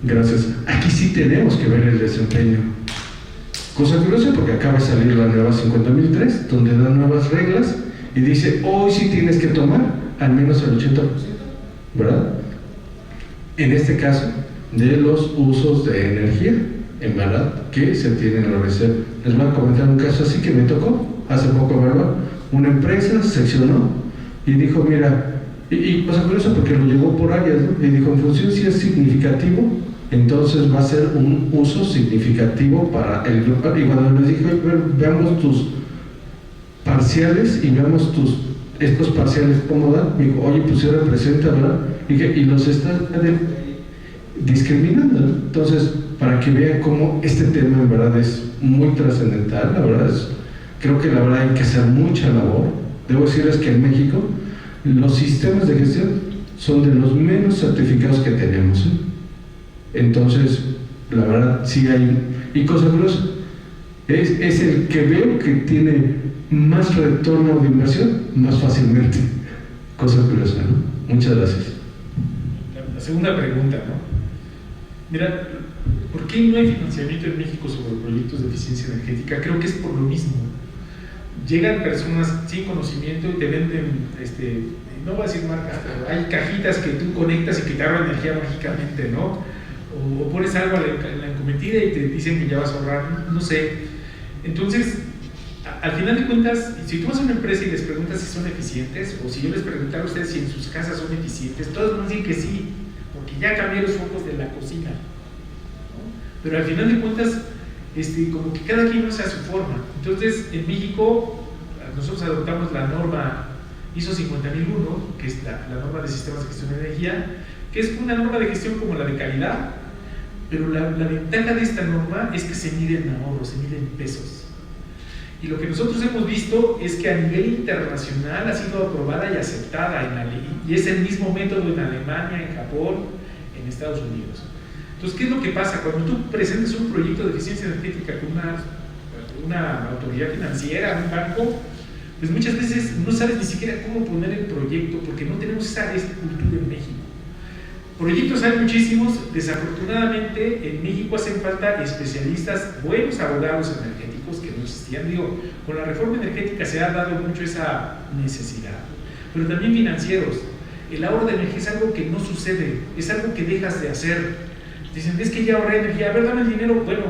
que... Gracias. Aquí sí tenemos que ver el desempeño. Cosa curiosa, porque acaba de salir la nueva 50.003, donde da nuevas reglas y dice, hoy sí tienes que tomar al menos el 80%, ¿verdad? En este caso, de los usos de energía, en verdad, que se tienen a realizar. Les voy a comentar un caso así que me tocó hace poco, ¿verdad? Una empresa seccionó y dijo, mira, y cosa curiosa porque lo llevó por áreas, ¿no? Y dijo, en función si es significativo, entonces va a ser un uso significativo para el grupo. Y cuando les dije, veamos tus parciales y veamos estos parciales cómo dan, me dijo, oye, pues se representa, ¿verdad? Y los están discriminando, ¿no? Entonces, para que vean cómo este tema en verdad es muy trascendental, la verdad creo que la verdad hay que hacer mucha labor. Debo decirles que en México los sistemas de gestión son de los menos certificados que tenemos, ¿eh? Entonces, la verdad, sí hay... Y cosa curiosa, es el que veo que tiene más retorno de inversión más fácilmente. Cosa curiosa, ¿no? Muchas gracias. La segunda pregunta, ¿no? Mira, ¿por qué no hay financiamiento en México sobre proyectos de eficiencia energética? Creo que es por lo mismo. Llegan personas sin conocimiento y te venden, no voy a decir marcas, pero hay cajitas que tú conectas y que te ahorran energía mágicamente, ¿no? O pones algo en la encometida y te dicen que ya vas a ahorrar, no sé. Entonces, al final de cuentas, si tú vas a una empresa y les preguntas si son eficientes, o si yo les preguntara a ustedes si en sus casas son eficientes, todos van a decir que sí, porque ya cambié los focos de la cocina, ¿no? Pero al final de cuentas, como que cada quien usa su forma. Entonces, en México, nosotros adoptamos la norma ISO 50001, que es la norma de sistemas de gestión de energía, que es una norma de gestión como la de calidad, pero la ventaja de esta norma es que se mide en ahorros, se mide en pesos. Y lo que nosotros hemos visto es que a nivel internacional ha sido aprobada y aceptada y es el mismo método en Alemania, en Japón, en Estados Unidos. Entonces, ¿qué es lo que pasa? Cuando tú presentas un proyecto de eficiencia energética con una autoridad financiera, un banco, pues muchas veces no sabes ni siquiera cómo poner el proyecto porque no tenemos esa cultura en México. Proyectos hay muchísimos, desafortunadamente en México hacen falta especialistas, buenos abogados energéticos que no existían. Digo, con la reforma energética se ha dado mucho esa necesidad, pero también financieros. El ahorro de energía es algo que no sucede, es algo que dejas de hacer. Dicen, es que ya ahorré energía, a ver, dame el dinero. Bueno,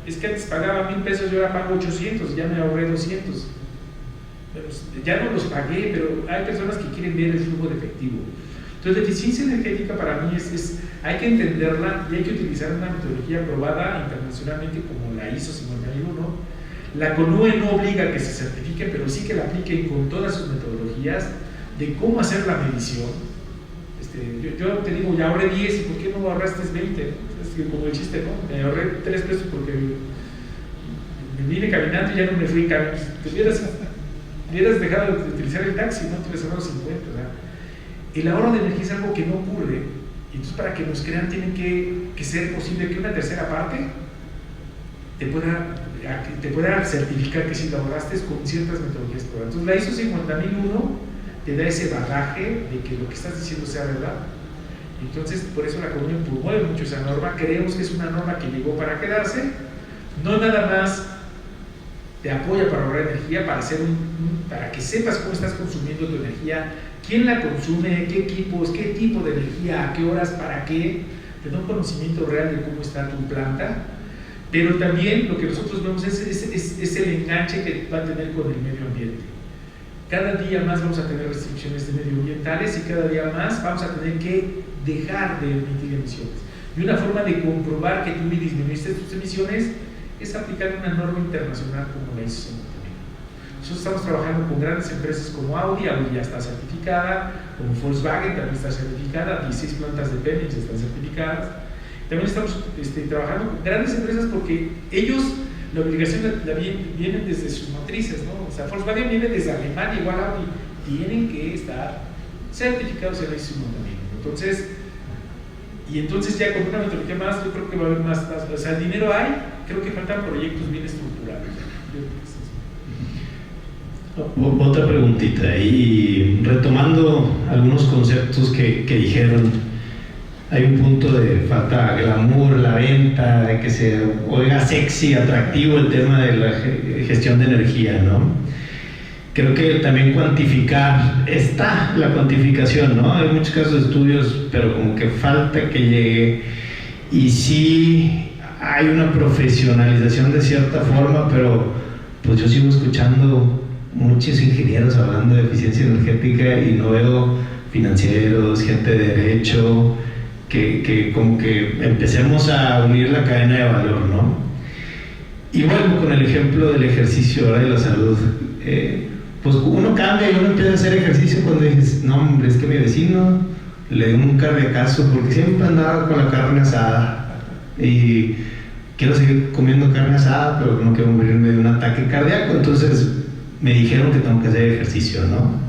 es que antes pagaba 1,000 pesos, yo ahora pago 800, ya me ahorré 200. Pero ya no los pagué, pero hay personas que quieren ver el flujo de efectivo. Entonces, la eficiencia energética para mí hay que entenderla y hay que utilizar una metodología aprobada internacionalmente como la ISO 51. La CONUE no obliga a que se certifique, pero sí que la apliquen con todas sus metodologías de cómo hacer la medición. Yo te digo, ya ahorré 10, ¿y por qué no ahorraste 20? Es como el chiste, ¿no? Me ahorré 3 pesos porque me vine caminando y ya no me fui caminando. Te hubieras dejado de utilizar el taxi, ¿no? Te hubieras ahorrado 50, ¿verdad? El ahorro de energía es algo que no ocurre, y entonces para que nos crean tiene que ser posible que una tercera parte te pueda certificar que si lo ahorraste con ciertas metodologías probadas. Entonces la ISO 50001 te da ese bagaje de que lo que estás diciendo sea verdad. Entonces por eso la CONUE promueve mucho esa norma. Creemos que es una norma que llegó para quedarse, no nada más te apoya para ahorrar energía, para que sepas cómo estás consumiendo tu energía, quién la consume, qué equipos, qué tipo de energía, a qué horas, para qué, te da un conocimiento real de cómo está tu planta, pero también lo que nosotros vemos es el enganche que va a tener con el medio ambiente. Cada día más vamos a tener restricciones medioambientales y cada día más vamos a tener que dejar de emitir emisiones. Y una forma de comprobar que tú disminuiste tus emisiones es aplicar una norma internacional como la ISO 50001. Nosotros estamos trabajando con grandes empresas como Audi ya está certificada, como Volkswagen también está certificada, 16 plantas de Pemex están certificadas. También estamos trabajando con grandes empresas porque ellos, la obligación viene desde sus matrices, ¿no? O sea, Volkswagen viene desde Alemania, igual Audi, tienen que estar certificados en la ISO 50001. Entonces ya con una metodología más, yo creo que va a haber más, o sea, el dinero hay, creo que faltan proyectos bien estructurados. Otra preguntita, y retomando algunos conceptos que dijeron, hay un punto de falta glamour, la venta, de que se oiga sexy, atractivo el tema de la gestión de energía, ¿no? Creo que también cuantificar, está la cuantificación, ¿no? Hay muchos casos de estudios, pero como que falta que llegue, y sí hay una profesionalización de cierta forma, pero pues yo sigo escuchando muchos ingenieros hablando de eficiencia energética y no veo financieros, gente de derecho, que como que empecemos a unir la cadena de valor, ¿no? Y vuelvo con el ejemplo del ejercicio ahora de la salud. Pues uno cambia y uno empieza a hacer ejercicio cuando dices, no hombre, es que mi vecino le dio un cardiacazo porque siempre andaba con la carne asada y quiero seguir comiendo carne asada, pero no quiero morirme de un ataque cardíaco, entonces me dijeron que tengo que hacer ejercicio, ¿no?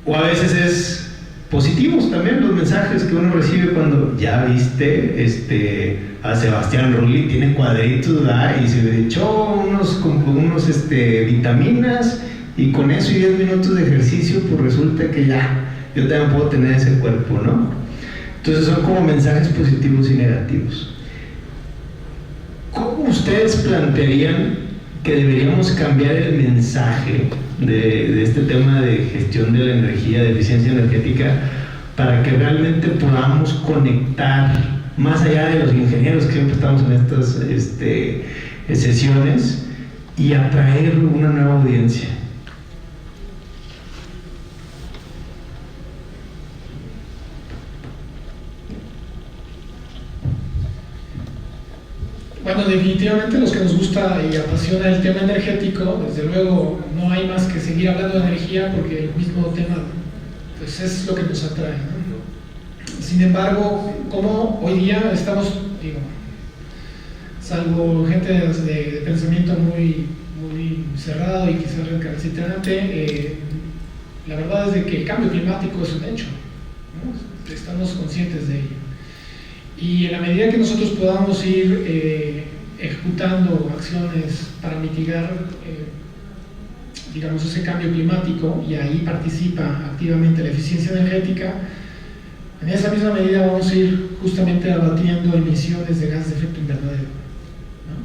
O a veces es positivos también los mensajes que uno recibe cuando ya viste a Sebastián Rulli, tiene cuadritos, ¿verdad? Y se echó unos vitaminas y con eso y 10 minutos de ejercicio pues resulta que ya yo también puedo tener ese cuerpo, ¿no? Entonces son como mensajes positivos y negativos. ¿Cómo ustedes plantearían que deberíamos cambiar el mensaje de este tema de gestión de la energía, de eficiencia energética, para que realmente podamos conectar más allá de los ingenieros que siempre estamos en estas sesiones y atraer una nueva audiencia? Bueno, definitivamente los que nos gusta y apasiona el tema energético, desde luego no hay más que seguir hablando de energía porque el mismo tema pues es lo que nos atrae, ¿no? Sin embargo, como hoy día estamos, digo, salvo gente de pensamiento muy cerrado y quizás recalcitrante, la verdad es de que el cambio climático es un hecho, ¿no? Estamos conscientes de ello. Y en la medida que nosotros podamos ir ejecutando acciones para mitigar, digamos, ese cambio climático, y ahí participa activamente la eficiencia energética, en esa misma medida vamos a ir justamente abatiendo emisiones de gases de efecto invernadero, ¿no?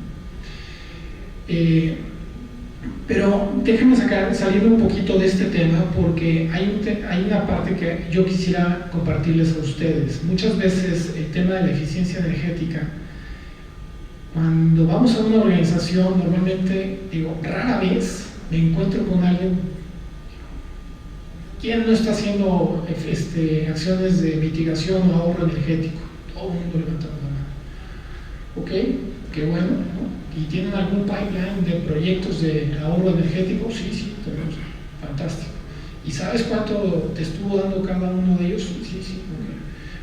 Pero déjenme salir un poquito de este tema, porque hay una parte que yo quisiera compartirles a ustedes. Muchas veces el tema de la eficiencia energética, cuando vamos a una organización, normalmente, digo, rara vez me encuentro con alguien. ¿Quién no está haciendo acciones de mitigación o ahorro energético? Todo el mundo levantando la mano. Ok, qué bueno, ¿no? ¿Y tienen algún pipeline de proyectos de ahorro energético? Sí, tenemos. Fantástico. ¿Y sabes cuánto te estuvo dando cada uno de ellos? Sí.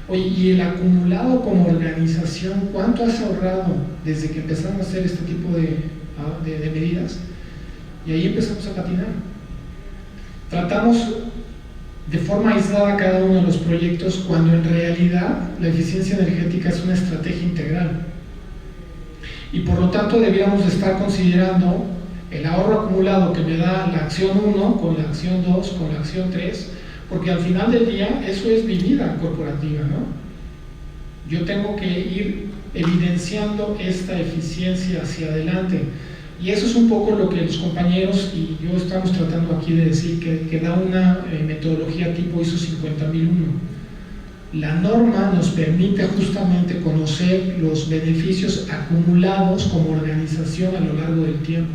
Okay. Oye, ¿y el acumulado como organización, cuánto has ahorrado desde que empezaron a hacer este tipo de medidas? Y ahí empezamos a patinar. Tratamos de forma aislada cada uno de los proyectos, cuando en realidad la eficiencia energética es una estrategia integral. Y por lo tanto debiéramos de estar considerando el ahorro acumulado que me da la acción 1 con la acción 2, con la acción 3, porque al final del día eso es mi vida corporativa, ¿no? Yo tengo que ir evidenciando esta eficiencia hacia adelante, y eso es un poco lo que los compañeros y yo estamos tratando aquí de decir, que da una metodología tipo ISO 50001. La norma nos permite justamente conocer los beneficios acumulados como organización a lo largo del tiempo.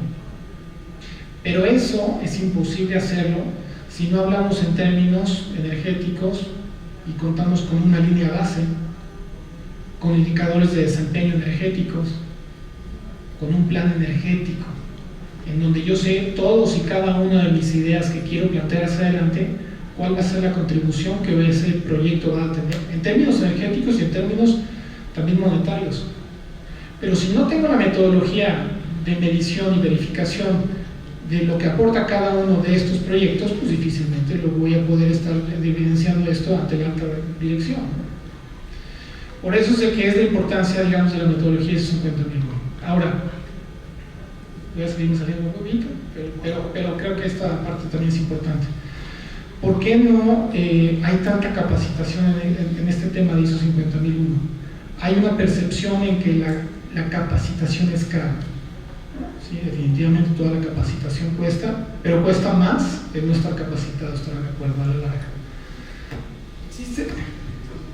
Pero eso es imposible hacerlo si no hablamos en términos energéticos y contamos con una línea base, con indicadores de desempeño energéticos, con un plan energético, en donde yo sé todos y cada una de mis ideas que quiero plantear hacia adelante, cuál va a ser la contribución que ese proyecto va a tener, en términos energéticos y en términos también monetarios. Pero si no tengo la metodología de medición y verificación de lo que aporta cada uno de estos proyectos, pues difícilmente lo voy a poder estar evidenciando esto ante la alta dirección, ¿no? Por eso sé que es de importancia, digamos, de la metodología ISO 50001. Ahora, voy a seguir saliendo un poquito, pero creo que esta parte también es importante. ¿Por qué no hay tanta capacitación en este tema de ISO 50001? Hay una percepción en que la capacitación es cara. Sí, definitivamente toda la capacitación cuesta, pero cuesta más el no estar capacitado, estar de acuerdo a la larga.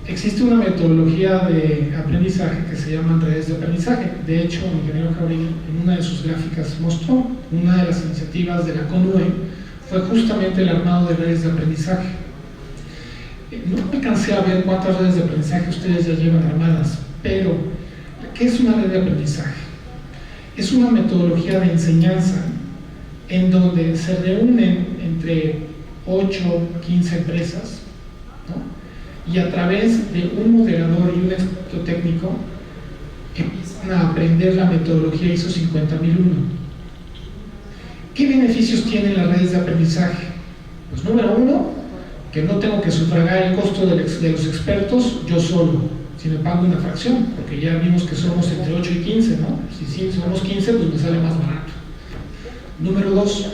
Existe una metodología de aprendizaje que se llama redes de aprendizaje. De hecho, el ingeniero Jauregui en una de sus gráficas mostró una de las iniciativas de la CONUE fue justamente el armado de redes de aprendizaje. No alcancé a ver cuántas redes de aprendizaje ustedes ya llevan armadas, pero ¿qué es una red de aprendizaje? Es una metodología de enseñanza en donde se reúnen entre 8 o 15 empresas, ¿no? Y a través de un moderador y un experto técnico empiezan a aprender la metodología ISO 50001. ¿Qué beneficios tienen las redes de aprendizaje? Pues número 1, que no tengo que sufragar el costo de los expertos yo solo, si me pago una fracción, porque ya vimos que somos entre 8 y 15, ¿no? Si somos 15, pues me sale más barato. Número 2,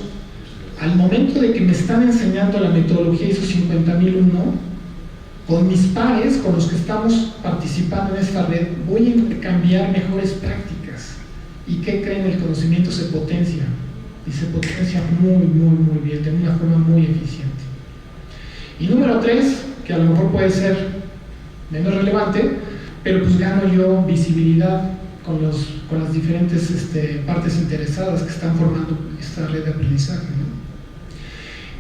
al momento de que me están enseñando la metodología ISO 50001, con mis pares, con los que estamos participando en esta red, voy a intercambiar mejores prácticas. ¿Y qué creen? El conocimiento se potencia, y se potencia muy bien, de una forma muy eficiente. Y número 3, que a lo mejor puede ser menos relevante, pero pues gano yo visibilidad con las diferentes partes interesadas que están formando esta red de aprendizaje, ¿no?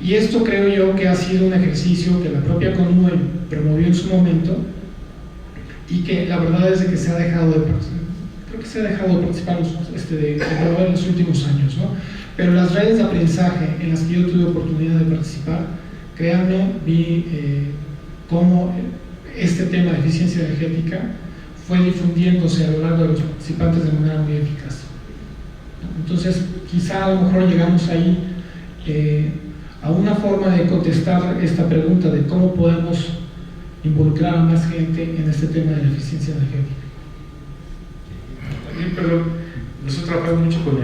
Y esto creo yo que ha sido un ejercicio que la propia CONUE promovió en su momento, y que la verdad es de que se ha dejado de participar en los últimos años, ¿no? Pero las redes de aprendizaje en las que yo tuve oportunidad de participar, créanme, vi cómo este tema de eficiencia energética fue difundiéndose a lo largo de los participantes de manera muy eficaz. Entonces, quizá a lo mejor llegamos ahí a una forma de contestar esta pregunta de cómo podemos involucrar a más gente en este tema de la eficiencia energética. También, perdón, nosotros trabajamos mucho con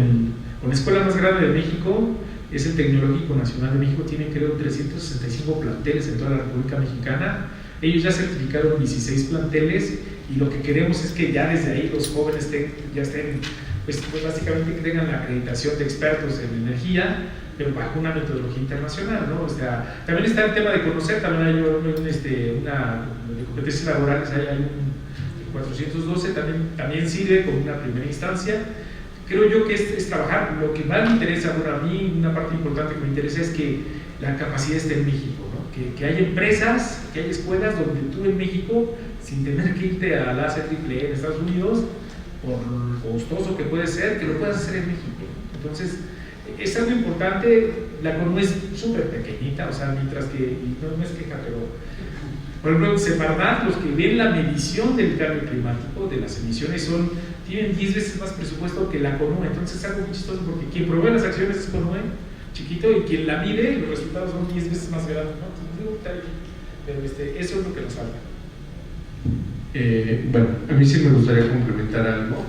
la escuela más grande de México, es el Tecnológico Nacional de México, tiene creo 365 planteles en toda la República Mexicana. Ellos ya certificaron 16 planteles y lo que queremos es que ya desde ahí los jóvenes ya estén, pues básicamente que tengan la acreditación de expertos en energía, pero bajo una metodología internacional, ¿no? O sea, también está el tema de conocer, también hay una de competencias laborales, hay un 412, también sirve como una primera instancia. Creo yo que es trabajar, lo que más me interesa, bueno, a mí una parte importante que me interesa es que la capacidad esté en México, ¿no? Que hay empresas, que hay escuelas donde tú en México, sin tener que irte a la ACEEE en Estados Unidos, por costoso que puede ser, que lo puedas hacer en México. Entonces, es algo importante. La CONUE es súper pequeñita, o sea, mientras que, no es queja, pero por ejemplo, en Semarnat, los que ven la medición del cambio climático, de las emisiones, tienen 10 veces más presupuesto que la CONUE. Entonces es algo muy chistoso porque quien provee las acciones es CONUE, chiquito, y quien la mide, los resultados son 10 veces más grandes, ¿no? Pero eso es lo que nos falta. Bueno, a mí sí me gustaría complementar algo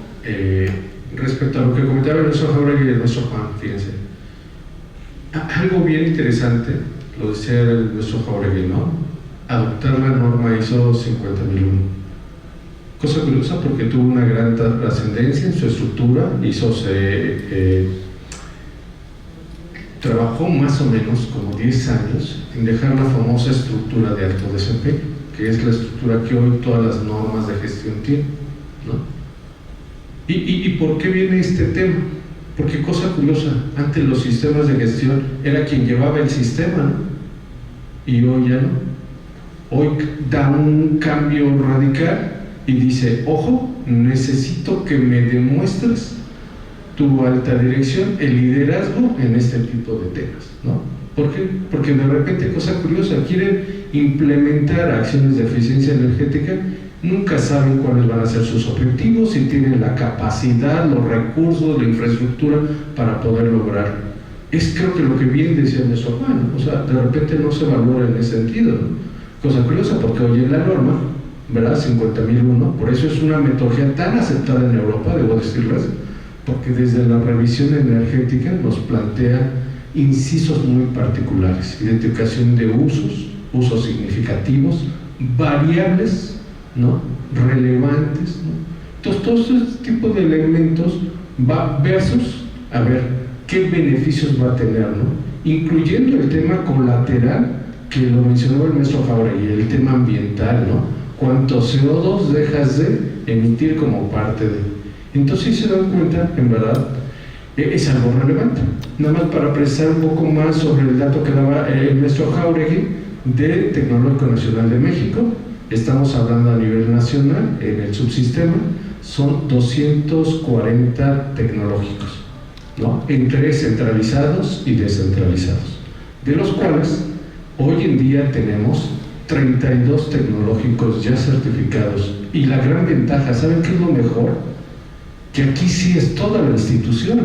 respecto a lo que comentaba el maestro Jauregui y el maestro Juan. Fíjense, algo bien interesante, lo decía el maestro Jauregui, ¿no? Adoptar la norma ISO 50001. Cosa curiosa porque tuvo una gran trascendencia en su estructura. ISO trabajó más o menos como 10 años en dejar la famosa estructura de alto desempeño, que es la estructura que hoy todas las normas de gestión tienen, ¿no? ¿Y por qué viene este tema? Porque, cosa curiosa, antes los sistemas de gestión era quien llevaba el sistema, ¿no? Y hoy ya no. Hoy da un cambio radical y dice, ojo, necesito que me demuestres tu alta dirección, el liderazgo en este tipo de temas, ¿no? ¿Por qué? Porque de repente, cosa curiosa, quieren implementar acciones de eficiencia energética, nunca saben cuáles van a ser sus objetivos, si tienen la capacidad, los recursos, la infraestructura para poder lograrlo. Es creo que lo que bien decía nuestro Juan, o sea, de repente no se valora en ese sentido, ¿no? Cosa curiosa, porque hoy en la norma, ¿verdad? 50001, por eso es una metodología tan aceptada en Europa, debo decirles, porque desde la revisión energética nos plantea incisos muy particulares, identificación de usos significativos, variables, ¿no? Relevantes, ¿no? Entonces, todo este tipo de elementos va versus, a ver, qué beneficios va a tener, ¿no? Incluyendo el tema colateral, que lo mencionó el maestro Jauregui, el tema ambiental, ¿no? Cuánto CO2 dejas de emitir como parte de. Entonces, si se dan cuenta, en verdad, es algo relevante. Nada más para precisar un poco más sobre el dato que daba el maestro Jauregui del Tecnológico Nacional de México. Estamos hablando a nivel nacional, en el subsistema, son 240 tecnológicos, ¿no? Entre centralizados y descentralizados, de los cuales hoy en día tenemos 32 tecnológicos ya certificados. Y la gran ventaja, ¿saben qué es lo mejor? Que aquí sí es toda la institución, ¿eh?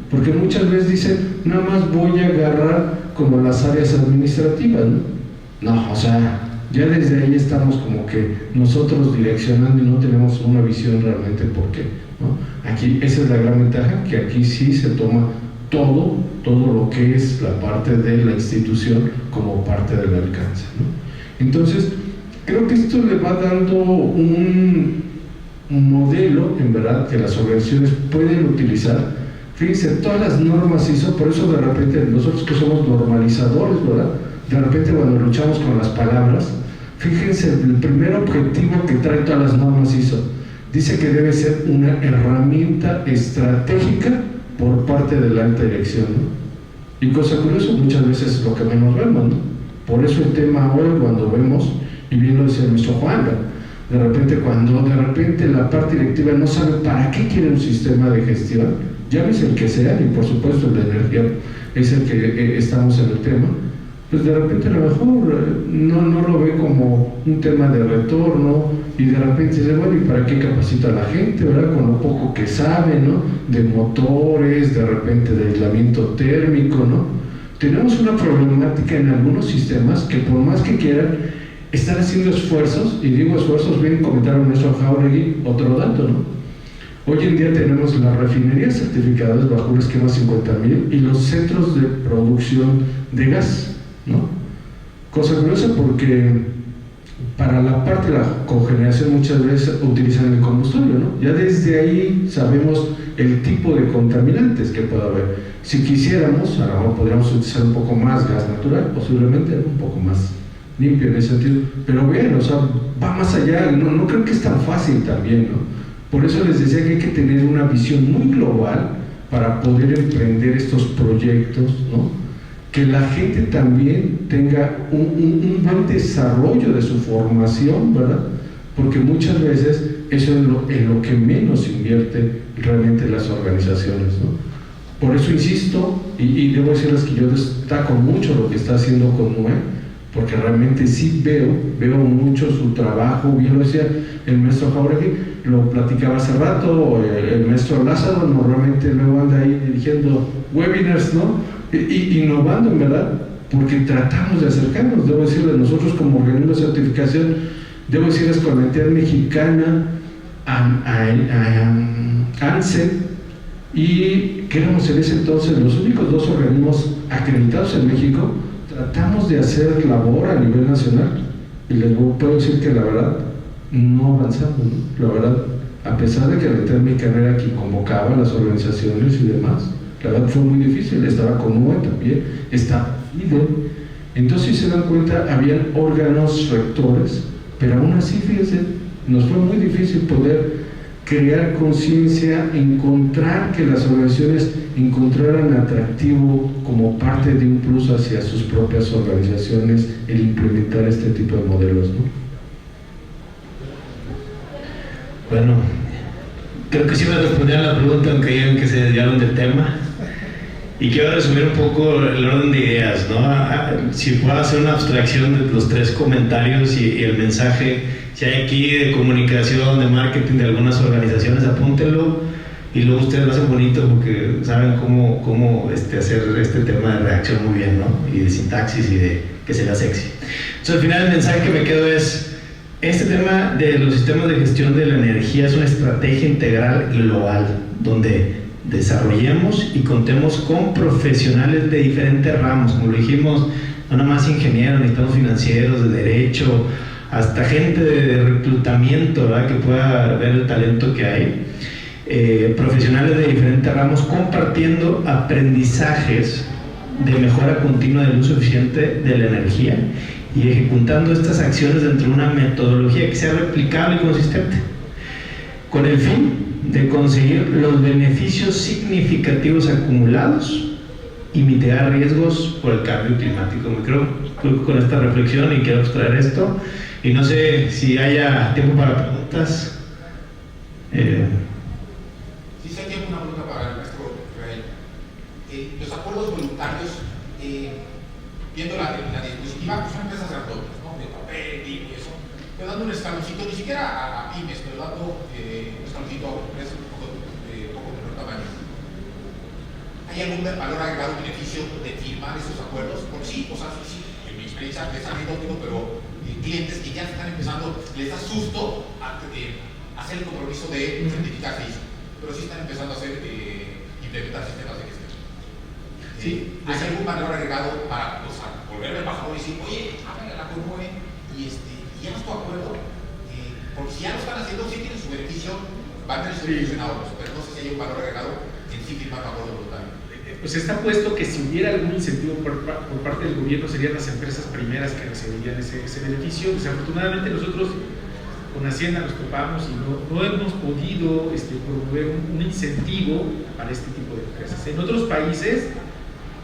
Porque muchas veces dicen, nada más voy a agarrar como las áreas administrativas, ¿no? No, o sea, ya desde ahí estamos como que nosotros direccionando y no tenemos una visión realmente por qué, ¿no? Aquí, esa es la gran ventaja, que aquí sí se toma todo lo que es la parte de la institución como parte del alcance, ¿no? Entonces, creo que esto le va dando un modelo, en verdad, que las organizaciones pueden utilizar. Fíjense, todas las normas ISO, por eso de repente nosotros que somos normalizadores, ¿verdad? De repente cuando luchamos con las palabras, fíjense, el primer objetivo que trae todas las normas ISO, dice que debe ser una herramienta estratégica por parte de la alta dirección, ¿no? Y cosa curiosa, muchas veces es lo que menos vemos, ¿no? Por eso el tema hoy, cuando vemos, y bien lo decía nuestro Juan, de repente cuando de repente la parte directiva no sabe para qué quiere un sistema de gestión, llámese el que sea, y por supuesto el de energía es el que estamos en el tema, pues de repente a lo mejor no lo ve como un tema de retorno y de repente dice, bueno, ¿y para qué capacita a la gente, verdad? Con lo poco que sabe, ¿no? De motores, de repente de aislamiento térmico, ¿no? Tenemos una problemática en algunos sistemas que por más que quieran, están haciendo esfuerzos, y digo esfuerzos, bien comentaron nuestro Jauregui, otro dato, ¿no? Hoy en día tenemos las refinerías certificadas bajo un esquema 50.000 y los centros de producción de gas, ¿no? Cosa curiosa porque para la parte de la cogeneración muchas veces utilizan el combustible, ¿no? Ya desde ahí sabemos el tipo de contaminantes que puede haber. Si quisiéramos, a lo mejor podríamos utilizar un poco más gas natural, posiblemente un poco más limpio en ese sentido, pero bien, o sea, va más allá, no creo que es tan fácil también, ¿no? Por eso les decía que hay que tener una visión muy global para poder emprender estos proyectos, ¿no? Que la gente también tenga un buen desarrollo de su formación, ¿verdad? Porque muchas veces eso es en lo que menos invierte realmente las organizaciones, ¿no? Por eso insisto, y debo decirles que yo destaco mucho lo que está haciendo con NUE, porque realmente sí veo mucho su trabajo. Bien lo decía el maestro Jauregui, lo platicaba hace rato, el maestro Lázaro normalmente luego anda ahí dirigiendo webinars, ¿no? Innovando, en verdad, porque tratamos de acercarnos. Debo decirles, nosotros como organismo de certificación, debo decirles con la entidad mexicana, ANSE, y que éramos en ese entonces los únicos dos organismos acreditados en México, tratamos de hacer labor a nivel nacional y les puedo decir que la verdad no avanzamos, ¿no? La verdad, a pesar de que la entidad mexicana era quien convocaba a las organizaciones y demás, la verdad fue muy difícil. Estaba con UE también, estaba IDE. Entonces, si se dan cuenta, habían órganos rectores, pero aún así, fíjense, nos fue muy difícil poder crear conciencia, encontrar que las organizaciones encontraran atractivo como parte de un plus hacia sus propias organizaciones el implementar este tipo de modelos, ¿no? Bueno, creo que sí me respondieron a la pregunta, aunque digan que se desviaron del tema. Y quiero resumir un poco el orden de ideas, ¿no? Si puedo hacer una abstracción de los tres comentarios y el mensaje, si hay aquí de comunicación, de marketing de algunas organizaciones, apúntenlo y luego ustedes lo hacen bonito porque saben cómo hacer este tema de redacción muy bien, ¿no? Y de sintaxis y de que sea sexy. Entonces, al final el mensaje que me quedo es: este tema de los sistemas de gestión de la energía es una estrategia integral global donde desarrollemos y contemos con profesionales de diferentes ramos, como lo dijimos, no nada más ingenieros, necesitamos financieros, de derecho, hasta gente de reclutamiento, ¿verdad? Que pueda ver el talento que hay, profesionales de diferentes ramos compartiendo aprendizajes de mejora continua del uso eficiente de la energía y ejecutando estas acciones dentro de una metodología que sea replicable y consistente, con el fin de conseguir los beneficios significativos acumulados y mitigar riesgos por el cambio climático. Me creo con esta reflexión y quiero extraer esto, y no sé si haya tiempo para preguntas. Sí, sí hay tiempo, una pregunta para el maestro Israel. Los acuerdos voluntarios, viendo la dispositiva, pues son empresas grandotas, ¿no? De papel, y eso, pero dando un escaloncito, ni siquiera a pymes, pero dando un escaloncito a empresas un poco menor tamaño. ¿Hay algún valor agregado, beneficio de firmar esos acuerdos? Porque sí, o sea, sí, en mi experiencia es anecdótico, pero clientes que ya están empezando, les da susto hacer el compromiso de certificarse ISO, pero sí están empezando a implementar sistemas de gestión. Sí, ¿Hay algún valor agregado para volver al embajador y decir, oye, háganle la CONUE y ya no estoy de acuerdo? Porque si ya lo están haciendo, sí tienen su beneficio, van a tener su beneficio en ahorros, pero no sé si hay un valor agregado en sí firmar un acuerdo voluntario. Pues está puesto que si hubiera algún incentivo por parte del gobierno, serían las empresas primeras que recibirían ese beneficio. Desafortunadamente nosotros con Hacienda nos topamos y no hemos podido promover un incentivo para este tipo de empresas. En otros países,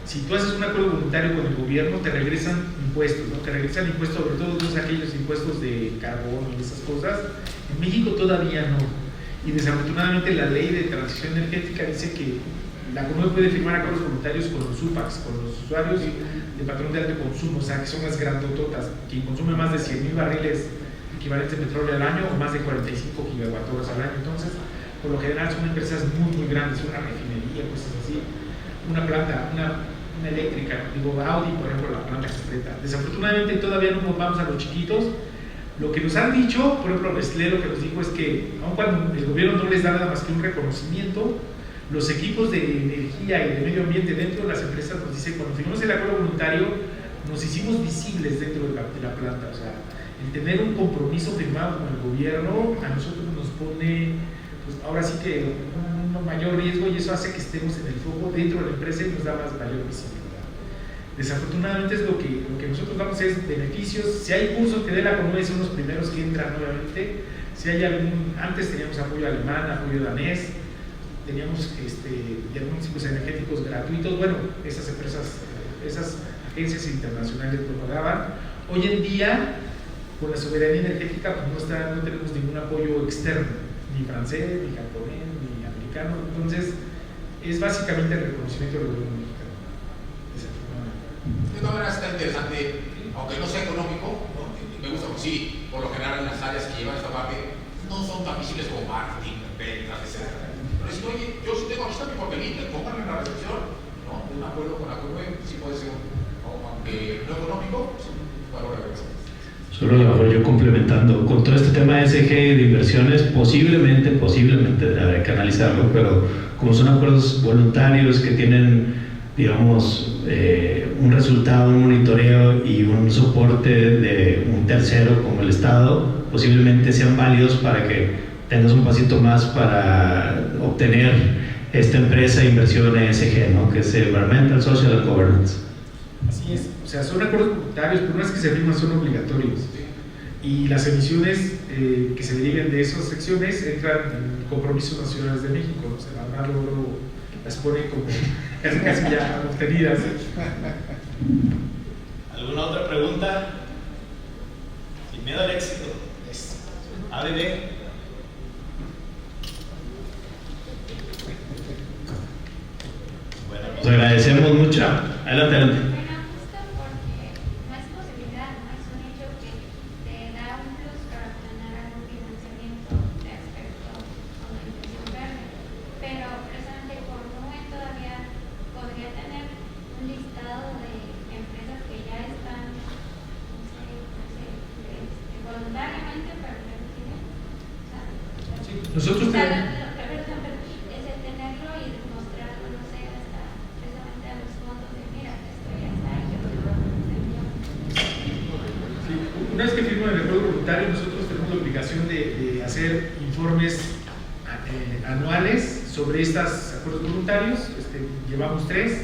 si tú haces un acuerdo voluntario con el gobierno, te regresan impuestos, ¿no? Te regresan impuestos, sobre todo todos aquellos impuestos de carbón y esas cosas. En México todavía no. Y desafortunadamente la ley de transición energética dice que la CONUE puede firmar acuerdos voluntarios con los UPACs, con los usuarios de patrón de alto consumo, o sea, que son las grandototas, quien consume más de 100,000 barriles equivalentes de petróleo al año o más de 45 gigawatts al año. Entonces, por lo general son empresas muy, muy grandes, una refinería, cosas así, una planta, una eléctrica, digo, Audi, por ejemplo, la planta completa. Desafortunadamente todavía no nos vamos a los chiquitos. Lo que nos han dicho, por ejemplo, Nestlé lo que nos dijo es que, aun cuando el gobierno no les da nada más que un reconocimiento, los equipos de energía y de medio ambiente dentro de las empresas nos dicen, cuando firmamos el acuerdo voluntario, nos hicimos visibles dentro de la planta. O sea, el tener un compromiso firmado con el gobierno a nosotros nos pone, pues ahora sí que un mayor riesgo, y eso hace que estemos en el foco dentro de la empresa y nos da más mayor visibilidad. Desafortunadamente es lo que nosotros damos es beneficios. Si hay cursos que dé la CONUE, son los primeros que entran nuevamente. Si hay antes teníamos apoyo alemán, apoyo danés, teníamos diagnósticos energéticos gratuitos. Bueno, esas empresas, esas agencias internacionales lo pagaban. Hoy en día, con la soberanía energética, pues no tenemos ningún apoyo externo, ni francés, ni japonés, ni americano. Entonces, es básicamente el reconocimiento del gobierno mexicano. De todas maneras está interesante, aunque no sea económico, ¿no? Me gusta porque sí, por lo general en las áreas que llevan esta parte no son tan visibles como marketing, ventas, etc. Pero si oye, yo sí tengo aquí está mi papelito, pónganme en la recepción, ¿no? De un acuerdo con la CONUE, sí puede ser, aunque no económico, es un valor agregado. Solo a lo mejor yo complementando, con todo este tema de SG de inversiones, posiblemente habrá que analizarlo, pero como son acuerdos voluntarios que tienen, digamos, un resultado, un monitoreo y un soporte de un tercero como el Estado, posiblemente sean válidos para que tengas un pasito más para obtener esta empresa de inversión ESG, ¿no? Que es Environmental, Social and Governance. Así es, o sea, son acuerdos voluntarios, pero no es que se firman, son obligatorios. Y las emisiones que se deriven de esas secciones entran en compromisos nacionales de México, o sea, la luego las pone como casi ya obtenidas. ¿Alguna otra pregunta? Sin miedo al éxito. ABB. Bueno, Nos agradecemos mucho. Adelante. Nosotros tenemos... Una vez que firman el acuerdo voluntario, nosotros tenemos la obligación de hacer informes anuales sobre estos acuerdos voluntarios. Llevamos 3,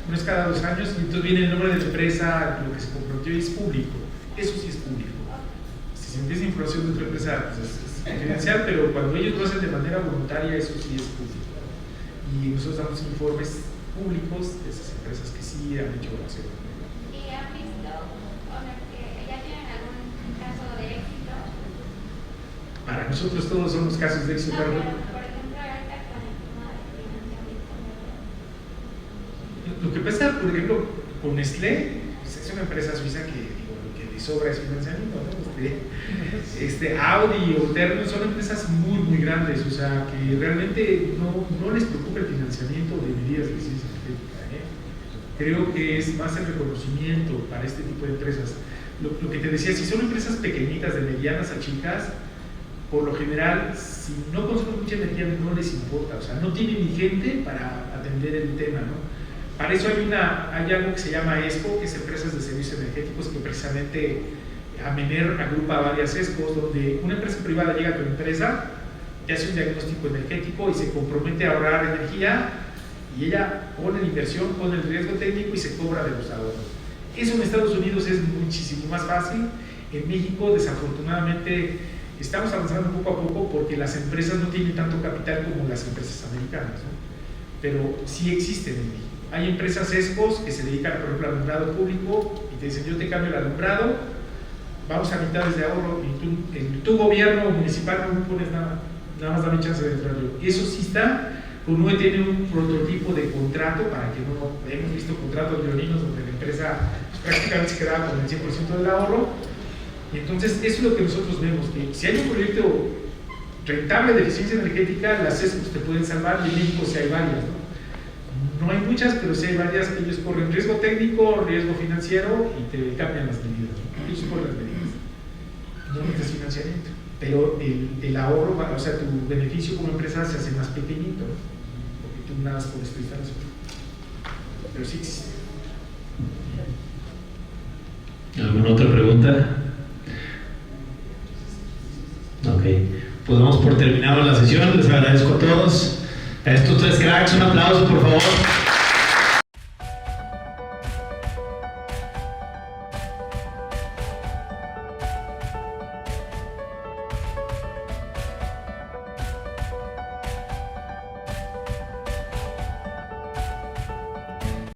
uno es cada 2 años, y entonces viene el nombre de la empresa, lo que se comprometió y es público. Eso sí es público. Si se empieza información de otra empresa, pues es confidencial, pero cuando ellos lo hacen de manera voluntaria, eso sí es público. Y nosotros damos informes públicos de esas empresas que sí han hecho oración. ¿Y han visto, o sea, que ya tienen algún caso de éxito? Para nosotros todos son los casos de éxito. No, pero, por ejemplo, ahorita con el tema de financiamiento. Lo que pasa, por ejemplo, con Nestlé, pues es una empresa suiza que le sobra es financiamiento, ¿no? Audi o Ternium son empresas muy, muy grandes, o sea, que realmente no les preocupa el financiamiento de medidas de eficiencia energética, ¿eh? Creo que es más el reconocimiento para este tipo de empresas. Lo que te decía, si son empresas pequeñitas, de medianas a chicas, por lo general, si no consumen mucha energía, no les importa, o sea, no tienen ni gente para atender el tema, ¿no? Para eso hay algo que se llama ESCO, que es Empresas de Servicios Energéticos, que precisamente Amener agrupa varias ESCOs, donde una empresa privada llega a tu empresa, te hace un diagnóstico energético y se compromete a ahorrar energía, y ella pone la inversión, pone el riesgo técnico y se cobra de los ahorros. Eso en Estados Unidos es muchísimo más fácil. En México, desafortunadamente, estamos avanzando poco a poco porque las empresas no tienen tanto capital como las empresas americanas, ¿no? Pero sí existen en México. Hay empresas ESCOs que se dedican, por ejemplo, al alumbrado público y te dicen: yo te cambio el alumbrado, vamos a mitades de ahorro, y en tu gobierno municipal no pones nada más dame chance de entrar yo. Eso sí está. CONUE tiene un prototipo de contrato para que no hemos visto contratos leoninos donde la empresa prácticamente se quedaba con el 100% del ahorro. Y entonces eso es lo que nosotros vemos, que si hay un proyecto rentable de eficiencia energética, las ESCOs te pueden salvar, y en México sí hay varias, no hay muchas, pero sí hay varias que ellos corren riesgo técnico, riesgo financiero y te cambian las medidas, ellos corren las medidas, no necesitas financiamiento, pero el ahorro, o sea, tu beneficio como empresa se hace más pequeñito, porque tú nadas por esta instancia, pero sí existe. ¿Alguna otra pregunta? Ok, pues damos por terminado la sesión. Les agradezco a todos. A estos tres cracks, un aplauso por favor.